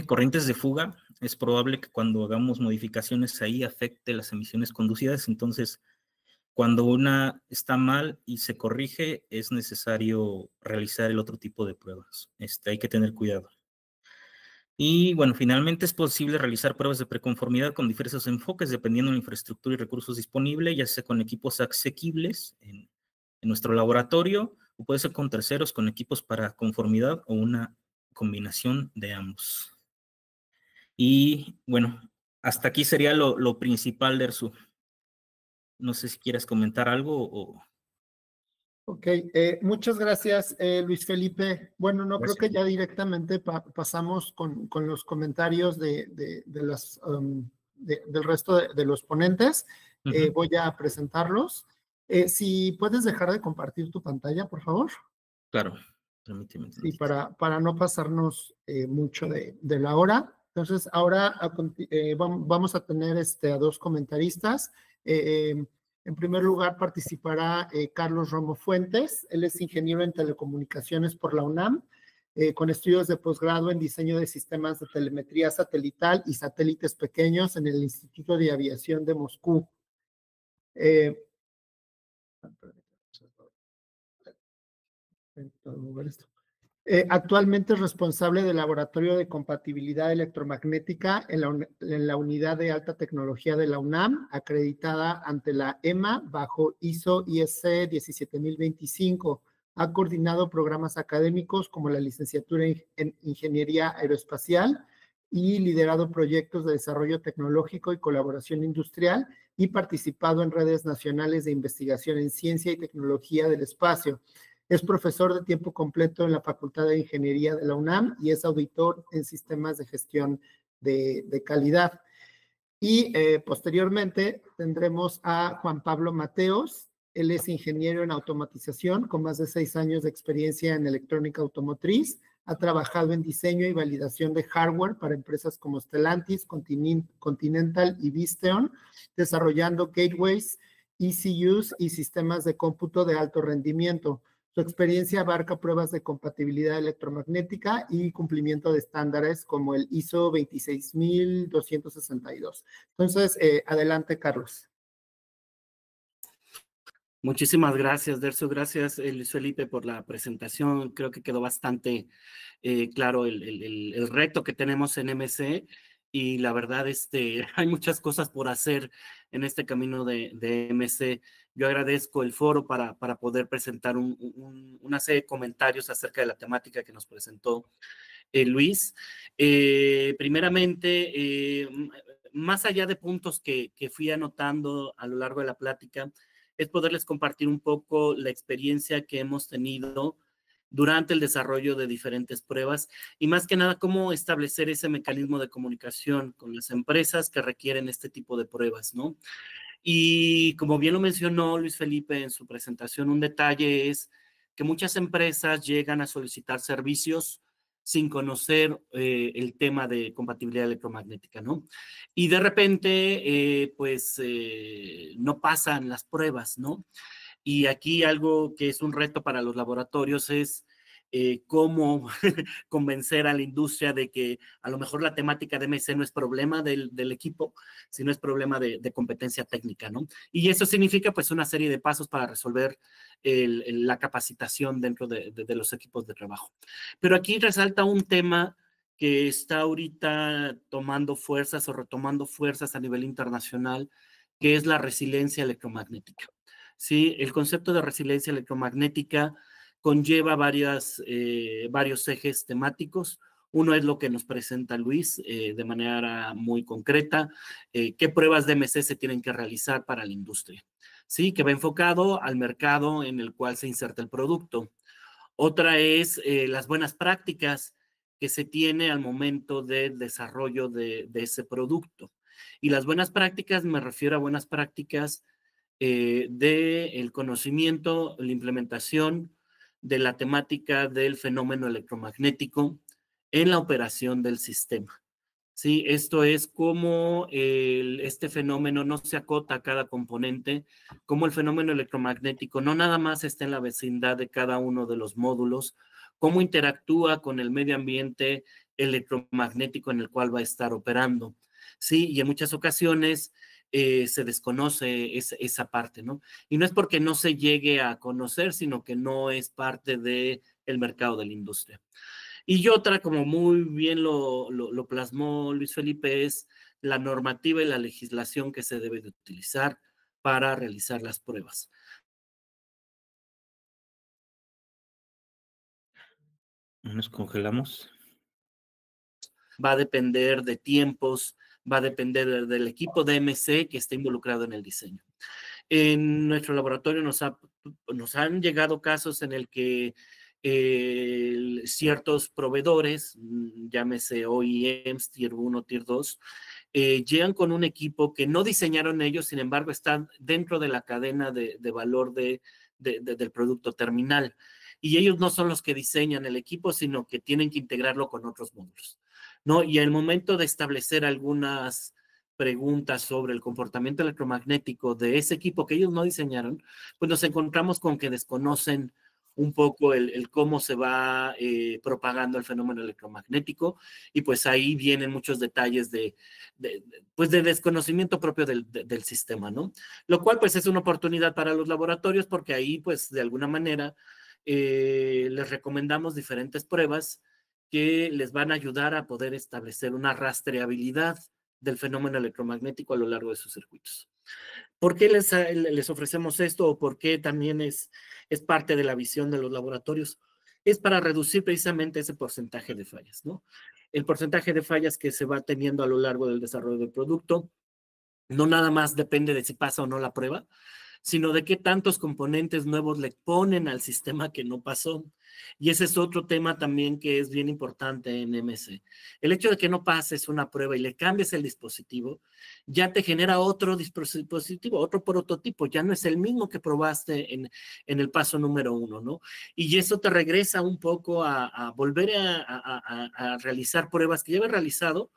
corrientes de fuga. Es probable que cuando hagamos modificaciones ahí afecte las emisiones conducidas. Entonces, cuando una está mal y se corrige, es necesario realizar el otro tipo de pruebas. Hay que tener cuidado. Y bueno, finalmente es posible realizar pruebas de preconformidad con diversos enfoques dependiendo de la infraestructura y recursos disponibles, ya sea con equipos asequibles en nuestro laboratorio, o puede ser con terceros, con equipos para conformidad o una combinación de ambos. Y bueno, hasta aquí sería lo principal, Dersu. No sé si quieres comentar algo o... Ok, muchas gracias, Luis Felipe. Bueno, no creo Gracias. que ya directamente pasamos con los comentarios del resto de los ponentes. Voy a presentarlos. Si puedes dejar de compartir tu pantalla, por favor. Claro, permíteme. Sí, para no pasarnos mucho de la hora. Entonces, ahora vamos a tener a dos comentaristas. En primer lugar, participará Carlos Romo Fuentes. Él es ingeniero en telecomunicaciones por la UNAM, con estudios de posgrado en diseño de sistemas de telemetría satelital y satélites pequeños en el Instituto de Aviación de Moscú. Actualmente es responsable del Laboratorio de Compatibilidad Electromagnética en la Unidad de Alta Tecnología de la UNAM, acreditada ante la EMA bajo ISO/IEC 17025. Ha coordinado programas académicos como la licenciatura en Ingeniería Aeroespacial y liderado proyectos de desarrollo tecnológico y colaboración industrial, y participado en redes nacionales de investigación en ciencia y tecnología del espacio. Es profesor de tiempo completo en la Facultad de Ingeniería de la UNAM y es auditor en sistemas de gestión de calidad. Y posteriormente tendremos a Juan Pablo Mateos. Él es ingeniero en automatización con más de 6 años de experiencia en electrónica automotriz. Ha trabajado en diseño y validación de hardware para empresas como Stellantis, Continental y Visteon, desarrollando gateways, ECUs y sistemas de cómputo de alto rendimiento. Su experiencia abarca pruebas de compatibilidad electromagnética y cumplimiento de estándares como el ISO 26262. Entonces, adelante, Carlos. Muchísimas gracias, Dersu. Gracias, Luis Felipe, por la presentación. Creo que quedó bastante claro el reto que tenemos en MC, y la verdad, hay muchas cosas por hacer en este camino de MC. Yo agradezco el foro para poder presentar una serie de comentarios acerca de la temática que nos presentó Luis. Primeramente, más allá de puntos que fui anotando a lo largo de la plática, es poderles compartir un poco la experiencia que hemos tenido durante el desarrollo de diferentes pruebas, y más que nada cómo establecer ese mecanismo de comunicación con las empresas que requieren este tipo de pruebas, ¿no? Y como bien lo mencionó Luis Felipe en su presentación, un detalle es que muchas empresas llegan a solicitar servicios sin conocer el tema de compatibilidad electromagnética, ¿no? Y de repente, no pasan las pruebas, ¿no? Y aquí algo que es un reto para los laboratorios es cómo convencer a la industria de que a lo mejor la temática de MC no es problema del equipo, sino es problema de competencia técnica, ¿no? Y eso significa pues una serie de pasos para resolver la capacitación dentro de los equipos de trabajo. Pero aquí resalta un tema que está ahorita tomando fuerzas o retomando fuerzas a nivel internacional, que es la resiliencia electromagnética. Sí, el concepto de resiliencia electromagnética conlleva varios ejes temáticos. Uno es lo que nos presenta Luis de manera muy concreta, qué pruebas de MC se tienen que realizar para la industria, ¿sí? Que va enfocado al mercado en el cual se inserta el producto. Otra es las buenas prácticas que se tiene al momento del desarrollo de ese producto. Y las buenas prácticas, me refiero a buenas prácticas del conocimiento, la implementación de la temática del fenómeno electromagnético en la operación del sistema. Sí, esto es como este fenómeno no se acota a cada componente, como el fenómeno electromagnético no nada más está en la vecindad de cada uno de los módulos, cómo interactúa con el medio ambiente electromagnético en el cual va a estar operando. Sí, y en muchas ocasiones se desconoce esa parte, ¿no? Y no es porque no se llegue a conocer, sino que no es parte del mercado de la industria. Y otra, como muy bien lo plasmó Luis Felipe, es la normativa y la legislación que se debe de utilizar para realizar las pruebas. Nos congelamos. Va a depender de tiempos, va a depender del equipo de MC que esté involucrado en el diseño. En nuestro laboratorio nos han llegado casos en el que ciertos proveedores, llámese OEMs, Tier 1, Tier 2, llegan con un equipo que no diseñaron ellos, sin embargo, están dentro de la cadena de valor del producto terminal. Y ellos no son los que diseñan el equipo, sino que tienen que integrarlo con otros módulos, ¿no? Y al momento de establecer algunas preguntas sobre el comportamiento electromagnético de ese equipo que ellos no diseñaron, pues nos encontramos con que desconocen un poco el cómo se va propagando el fenómeno electromagnético, y pues ahí vienen muchos detalles de desconocimiento propio del sistema, ¿no? Lo cual pues es una oportunidad para los laboratorios, porque ahí pues de alguna manera les recomendamos diferentes pruebas que les van a ayudar a poder establecer una rastreabilidad del fenómeno electromagnético a lo largo de sus circuitos. ¿Por qué les ofrecemos esto, o por qué también es parte de la visión de los laboratorios? Es para reducir precisamente ese porcentaje de fallas, ¿no? El porcentaje de fallas que se va teniendo a lo largo del desarrollo del producto no nada más depende de si pasa o no la prueba, sino de qué tantos componentes nuevos le ponen al sistema que no pasó. Y ese es otro tema también que es bien importante en MC. El hecho de que no pases una prueba y le cambies el dispositivo, ya te genera otro dispositivo, otro prototipo, ya no es el mismo que probaste en el paso número 1, ¿no? Y eso te regresa un poco a volver a realizar pruebas que ya habías realizado,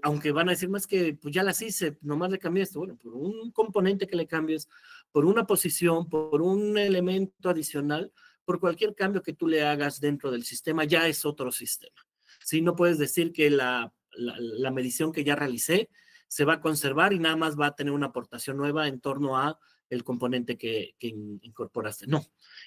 aunque van a decir más que pues ya las hice, nomás le cambié esto. Bueno, por un componente que le cambies, por una posición, por un elemento adicional, por cualquier cambio que tú le hagas dentro del sistema, ya es otro sistema. ¿Sí? No puedes decir que la medición que ya realicé se va a conservar y nada más va a tener una aportación nueva en torno a el componente que incorporaste. No,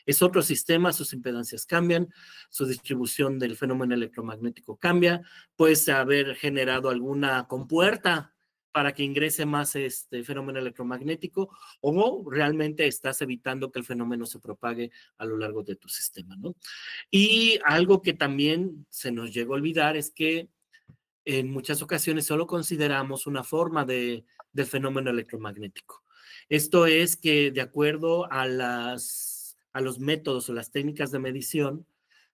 es otro sistema, sus impedancias cambian, su distribución del fenómeno electromagnético cambia, puedes haber generado alguna compuerta para que ingrese más este fenómeno electromagnético, o realmente estás evitando que el fenómeno se propague a lo largo de tu sistema, ¿no? Y algo que también se nos llegó a olvidar es que en muchas ocasiones solo consideramos una forma del fenómeno electromagnético. Esto es que de acuerdo a los métodos o las técnicas de medición,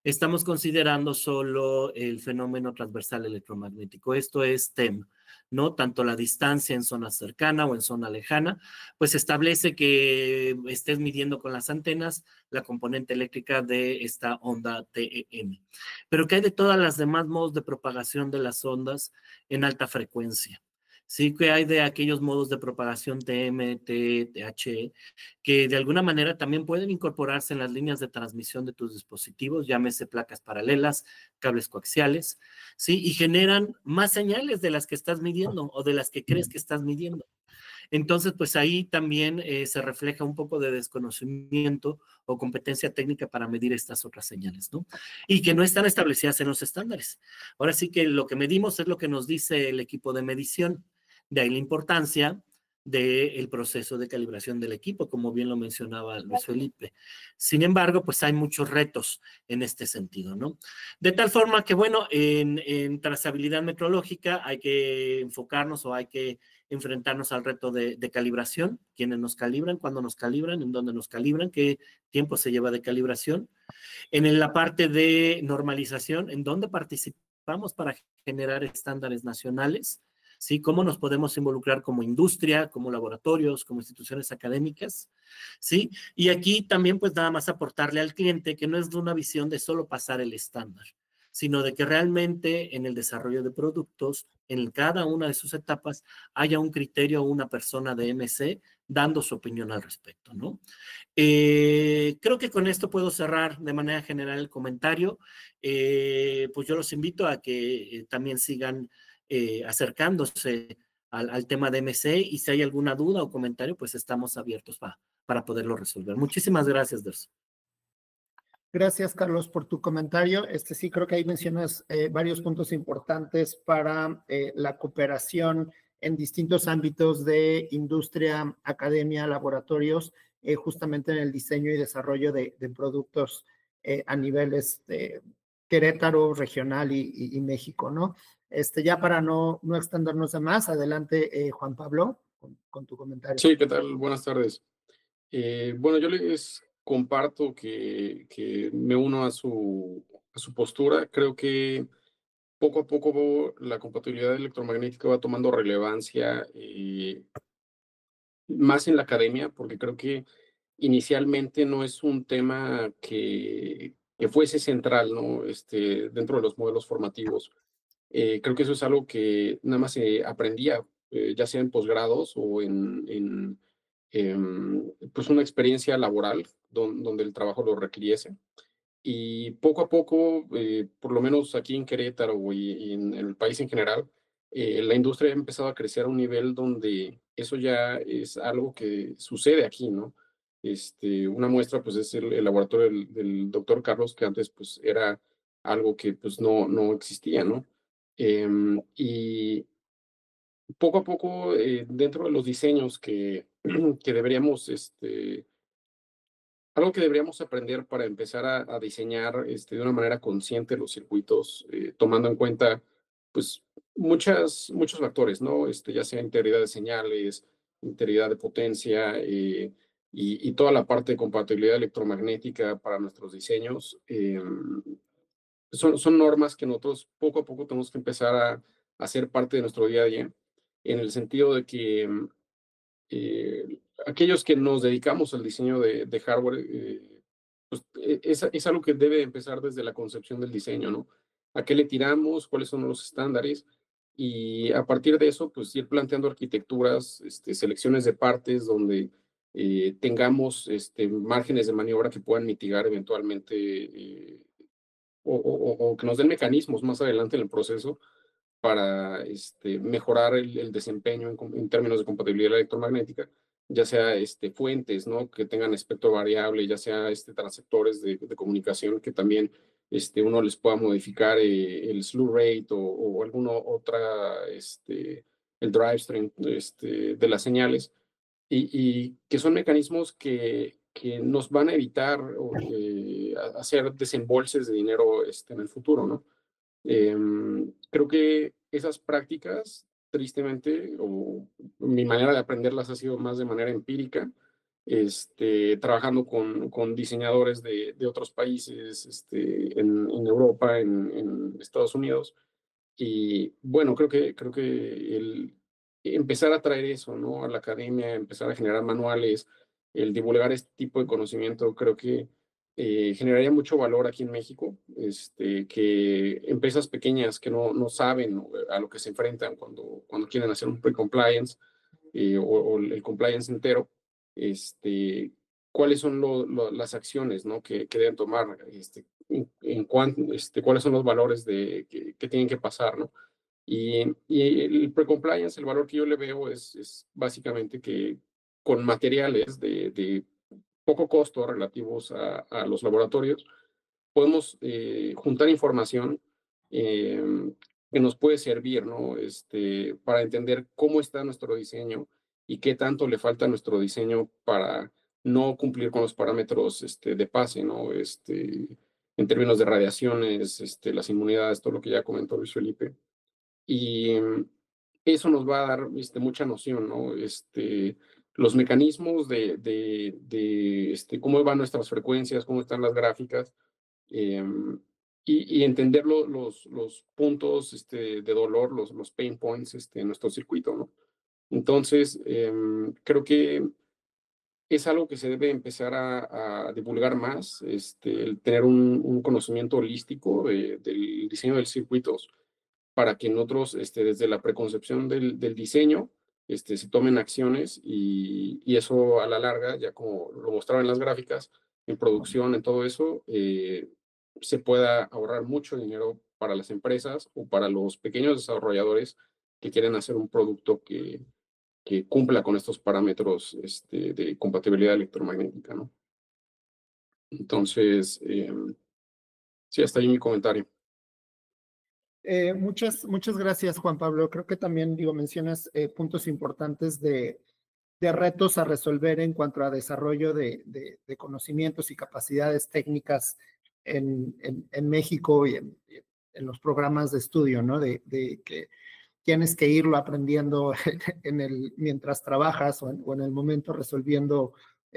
estamos considerando solo el fenómeno transversal electromagnético. Esto es TEM, ¿no? Tanto la distancia en zona cercana o en zona lejana, pues establece que estés midiendo con las antenas la componente eléctrica de esta onda TEM. Pero ¿qué hay de todas las demás modos de propagación de las ondas en alta frecuencia? Sí, que hay de aquellos modos de propagación TM, T, THE, que de alguna manera también pueden incorporarse en las líneas de transmisión de tus dispositivos, llámese placas paralelas, cables coaxiales, ¿sí? Y generan más señales de las que estás midiendo o de las que crees que estás midiendo. Entonces, pues ahí también se refleja un poco de desconocimiento o competencia técnica para medir estas otras señales, ¿no? Y que no están establecidas en los estándares. Ahora sí que lo que medimos es lo que nos dice el equipo de medición. De ahí la importancia del proceso de calibración del equipo, como bien lo mencionaba Luis Felipe. Sin embargo, pues hay muchos retos en este sentido, ¿no? De tal forma que, bueno, en trazabilidad metrológica hay que enfocarnos o hay que enfrentarnos al reto de calibración, quiénes nos calibran, cuándo nos calibran, en dónde nos calibran, qué tiempo se lleva de calibración. En la parte de normalización, en dónde participamos para generar estándares nacionales, ¿sí? Cómo nos podemos involucrar como industria, como laboratorios, como instituciones académicas, ¿sí? Y aquí también pues nada más aportarle al cliente que no es de una visión de solo pasar el estándar, sino de que realmente en el desarrollo de productos, en cada una de sus etapas, haya un criterio o una persona de MC dando su opinión al respecto, ¿no? Creo que con esto puedo cerrar de manera general el comentario. Pues yo los invito a que también sigan acercándose al tema de MC y si hay alguna duda o comentario, pues estamos abiertos para poderlo resolver. Muchísimas gracias, Derso. Gracias, Carlos, por tu comentario. Sí, creo que ahí mencionas varios puntos importantes para la cooperación en distintos ámbitos de industria, academia, laboratorios, justamente en el diseño y desarrollo de productos a niveles Querétaro, regional y México, ¿no? Ya para no extendernos de más, adelante, Juan Pablo, con tu comentario. Sí, ¿qué tal? Buenas tardes. Bueno, yo les comparto que me uno a su postura. Creo que poco a poco la compatibilidad electromagnética va tomando relevancia más en la academia, porque creo que inicialmente no es un tema que fuese central, ¿no? Dentro de los modelos formativos. Creo que eso es algo que nada más se aprendía, ya sea en posgrados o pues una experiencia laboral donde el trabajo lo requiriese. Y poco a poco, por lo menos aquí en Querétaro y en el país en general, la industria ha empezado a crecer a un nivel donde eso ya es algo que sucede aquí, ¿no? Una muestra, pues, es el laboratorio del doctor Carlos, que antes, pues, era algo que, pues, no existía, ¿no? Y poco a poco, dentro de los diseños que deberíamos, algo que deberíamos aprender para empezar a diseñar de una manera consciente los circuitos, tomando en cuenta pues muchos factores, ¿no? Ya sea integridad de señales, integridad de potencia y toda la parte de compatibilidad electromagnética para nuestros diseños. Son normas que nosotros poco a poco tenemos que empezar a hacer parte de nuestro día a día, en el sentido de que aquellos que nos dedicamos al diseño de hardware, pues es algo que debe empezar desde la concepción del diseño, ¿no? ¿A qué le tiramos? ¿Cuáles son los estándares? Y a partir de eso, pues ir planteando arquitecturas, selecciones de partes donde tengamos márgenes de maniobra que puedan mitigar eventualmente o que nos den mecanismos más adelante en el proceso para mejorar el desempeño en términos de compatibilidad electromagnética, ya sea fuentes, ¿no? Que tengan espectro variable, ya sea transceptores de comunicación que también uno les pueda modificar el slew rate o alguna otra, el drive string de las señales, y que son mecanismos que nos van a evitar hacer desembolses de dinero en el futuro, ¿no? Creo que esas prácticas, tristemente, o mi manera de aprenderlas ha sido más de manera empírica, trabajando con diseñadores de otros países, en Europa, en Estados Unidos. Y bueno, creo que el empezar a traer eso, ¿no? A la academia, empezar a generar manuales, el divulgar este tipo de conocimiento, creo que generaría mucho valor aquí en México, que empresas pequeñas que no saben a lo que se enfrentan cuando quieren hacer un pre-compliance, o el compliance entero, cuáles son las acciones, ¿no? que deben tomar, cuáles son los valores que tienen que pasar, ¿no? Y el pre-compliance, el valor que yo le veo es básicamente que con materiales de poco costo relativos a los laboratorios, podemos juntar información eh, que nos puede servir, ¿no? Para entender cómo está nuestro diseño y qué tanto le falta a nuestro diseño para no cumplir con los parámetros de PASE, ¿no? En términos de radiaciones, las inmunidades, todo lo que ya comentó Luis Felipe. Y eso nos va a dar mucha noción, ¿no? Los mecanismos de cómo van nuestras frecuencias, cómo están las gráficas, y entender los puntos de dolor, los pain points en nuestro circuito, ¿no? Entonces, creo que es algo que se debe empezar a divulgar más, el tener un conocimiento holístico del diseño de circuitos, para que en otros, desde la preconcepción del diseño, se tomen acciones, y eso a la larga, ya como lo mostraron en las gráficas, en producción, en todo eso, se pueda ahorrar mucho dinero para las empresas o para los pequeños desarrolladores que quieren hacer un producto que cumpla con estos parámetros de compatibilidad electromagnética, ¿no? Entonces, sí, hasta ahí mi comentario. Muchas gracias, Juan Pablo. Creo que también, mencionas puntos importantes de retos a resolver en cuanto a desarrollo de conocimientos y capacidades técnicas en México y en los programas de estudio, ¿no? De que tienes que irlo aprendiendo mientras trabajas o en el momento resolviendo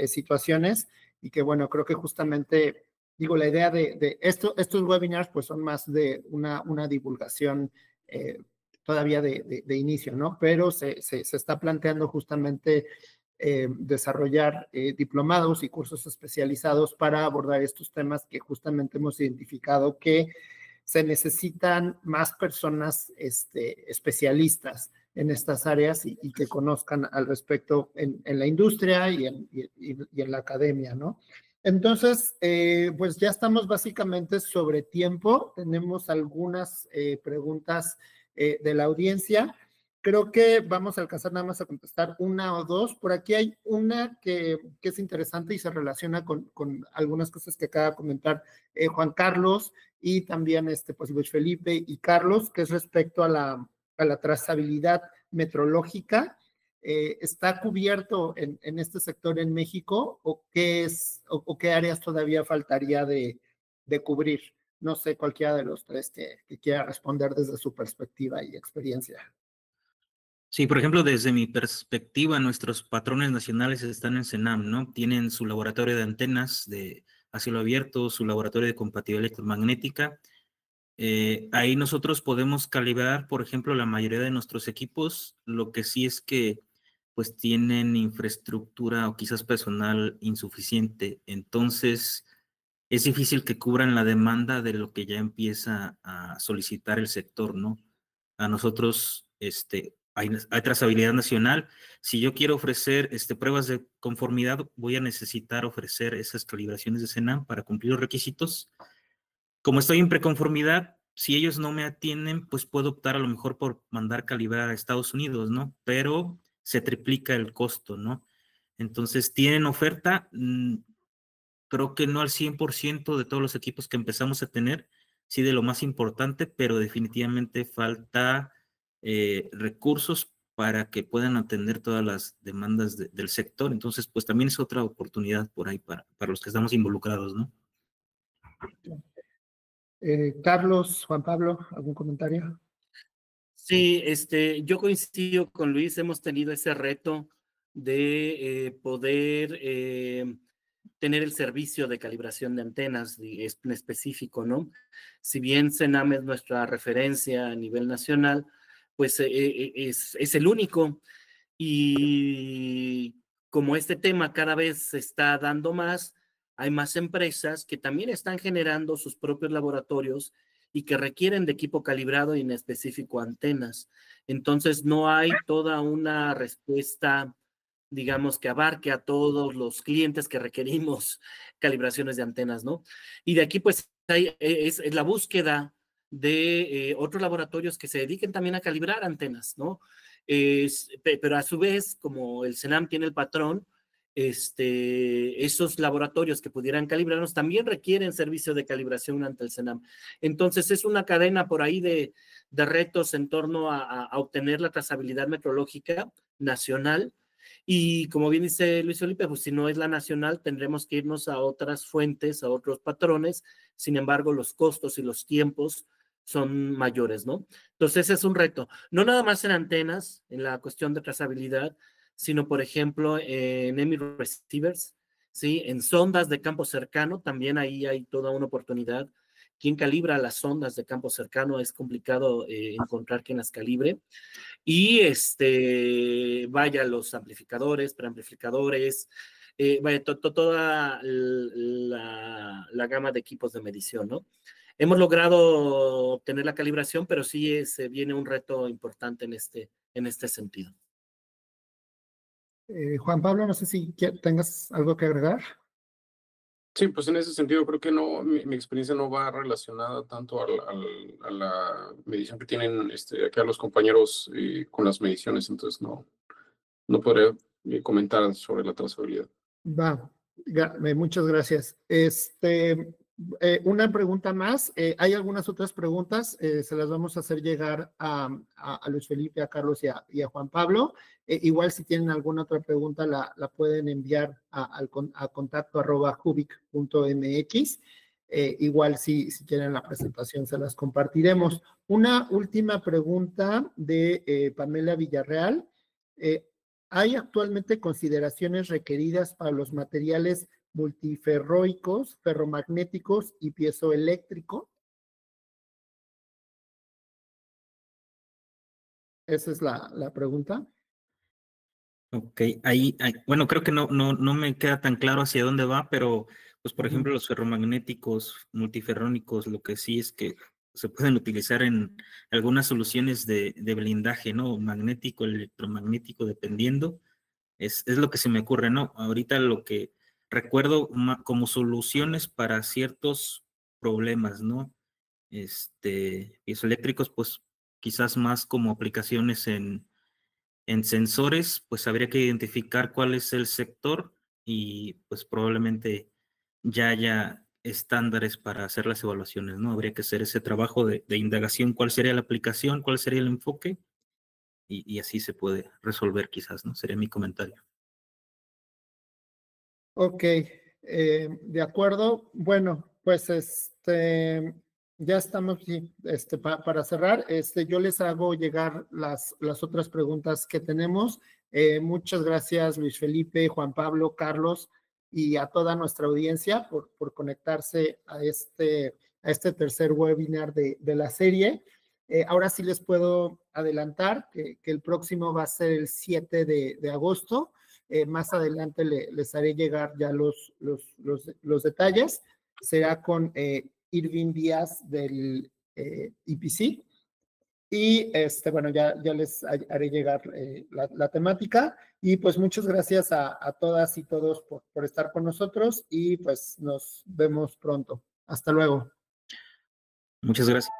situaciones, y que bueno, creo que justamente, la idea de estos webinars pues son más de una divulgación todavía de inicio, ¿no? Pero se está planteando justamente desarrollar diplomados y cursos especializados para abordar estos temas que justamente hemos identificado que se necesitan más personas especialistas en estas áreas y que conozcan al respecto en la industria y en la academia, ¿no? Entonces, pues ya estamos básicamente sobre tiempo. Tenemos algunas preguntas de la audiencia. Creo que vamos a alcanzar nada más a contestar una o dos. Por aquí hay una que es interesante y se relaciona con algunas cosas que acaba de comentar Juan Carlos, y también pues Luis Felipe y Carlos, que es respecto a la trazabilidad metrológica. ¿Está cubierto en este sector en México, o qué áreas todavía faltaría de cubrir? No sé, cualquiera de los tres que quiera responder desde su perspectiva y experiencia. Sí, por ejemplo, desde mi perspectiva, nuestros patrones nacionales están en CENAM, ¿no? Tienen su laboratorio de antenas a cielo abierto, su laboratorio de compatibilidad electromagnética. Ahí nosotros podemos calibrar, por ejemplo, la mayoría de nuestros equipos. Lo que sí es que pues tienen infraestructura o quizás personal insuficiente. Entonces, es difícil que cubran la demanda de lo que ya empieza a solicitar el sector, ¿no? A nosotros, hay trazabilidad nacional. Si yo quiero ofrecer pruebas de conformidad, voy a necesitar ofrecer esas calibraciones de CENAM para cumplir los requisitos. Como estoy en preconformidad, si ellos no me atienden, pues puedo optar a lo mejor por mandar calibrar a Estados Unidos, ¿no? Pero se triplica el costo, ¿no? Entonces, ¿tienen oferta? Creo que no al 100% de todos los equipos que empezamos a tener, sí de lo más importante, pero definitivamente falta recursos para que puedan atender todas las demandas del sector. Entonces, pues también es otra oportunidad por ahí para los que estamos involucrados, ¿no? Carlos, Juan Pablo, ¿algún comentario? Sí, yo coincido con Luis, hemos tenido ese reto de poder tener el servicio de calibración de antenas en específico, ¿no? Si bien CENAM es nuestra referencia a nivel nacional, pues es el único. Y como este tema cada vez se está dando más, hay más empresas que también están generando sus propios laboratorios y que requieren de equipo calibrado y en específico antenas. Entonces no hay toda una respuesta, digamos, que abarque a todos los clientes que requerimos calibraciones de antenas, ¿no? Y de aquí pues es la búsqueda de otros laboratorios que se dediquen también a calibrar antenas, ¿no? Pero a su vez, como el CENAM tiene el patrón, esos laboratorios que pudieran calibrarnos también requieren servicio de calibración ante el CENAM. Entonces es una cadena por ahí de retos en torno a obtener la trazabilidad metrológica nacional. Y como bien dice Luis Felipe, pues si no es la nacional, tendremos que irnos a otras fuentes, a otros patrones. Sin embargo, los costos y los tiempos son mayores, ¿no? Entonces, ese es un reto. No nada más en antenas, en la cuestión de trazabilidad, sino, por ejemplo, en EMI receivers, ¿sí? En sondas de campo cercano, también ahí hay toda una oportunidad. ¿Quién calibra las sondas de campo cercano? Es complicado encontrar quien las calibre. Y vaya, los amplificadores, preamplificadores, vaya, toda la gama de equipos de medición, ¿no? Hemos logrado obtener la calibración, pero sí se viene un reto importante en este sentido. Juan Pablo, no sé si tengas algo que agregar. Sí, pues en ese sentido creo que no, mi experiencia no va relacionada tanto a la medición que tienen acá los compañeros con las mediciones, entonces no podré comentar sobre la trazabilidad. Va, muchas gracias. Una pregunta más. Hay algunas otras preguntas, se las vamos a hacer llegar a Luis Felipe, a Carlos y a Juan Pablo. Igual si tienen alguna otra pregunta la pueden enviar a contacto@jubic.mx. Igual si quieren la presentación se las compartiremos. Una última pregunta de Pamela Villarreal. ¿Hay actualmente consideraciones requeridas para los materiales multiferroicos, ferromagnéticos y piezoeléctrico? Esa es la pregunta. Ok, bueno, creo que no me queda tan claro hacia dónde va, pero pues por ejemplo los ferromagnéticos multiferrónicos, lo que sí es que se pueden utilizar en algunas soluciones de blindaje, ¿no? Magnético, electromagnético, dependiendo. Es lo que se me ocurre, ¿no? Ahorita lo que recuerdo como soluciones para ciertos problemas, ¿no? Piezoeléctricos, pues quizás más como aplicaciones en sensores, pues habría que identificar cuál es el sector y pues probablemente ya haya estándares para hacer las evaluaciones, ¿no? Habría que hacer ese trabajo de indagación, cuál sería la aplicación, cuál sería el enfoque y así se puede resolver quizás, ¿no? Sería mi comentario. Ok, de acuerdo. Bueno, pues ya estamos sí, para cerrar. Yo les hago llegar las otras preguntas que tenemos. Muchas gracias, Luis Felipe, Juan Pablo, Carlos y a toda nuestra audiencia por conectarse a este tercer webinar de la serie. Ahora sí les puedo adelantar que el próximo va a ser el 7 de agosto. Más adelante les haré llegar ya los detalles. Será con Irving Díaz del IPC. Y bueno, ya les haré llegar la temática. Y pues muchas gracias a todas y todos por estar con nosotros y pues nos vemos pronto. Hasta luego. Muchas gracias.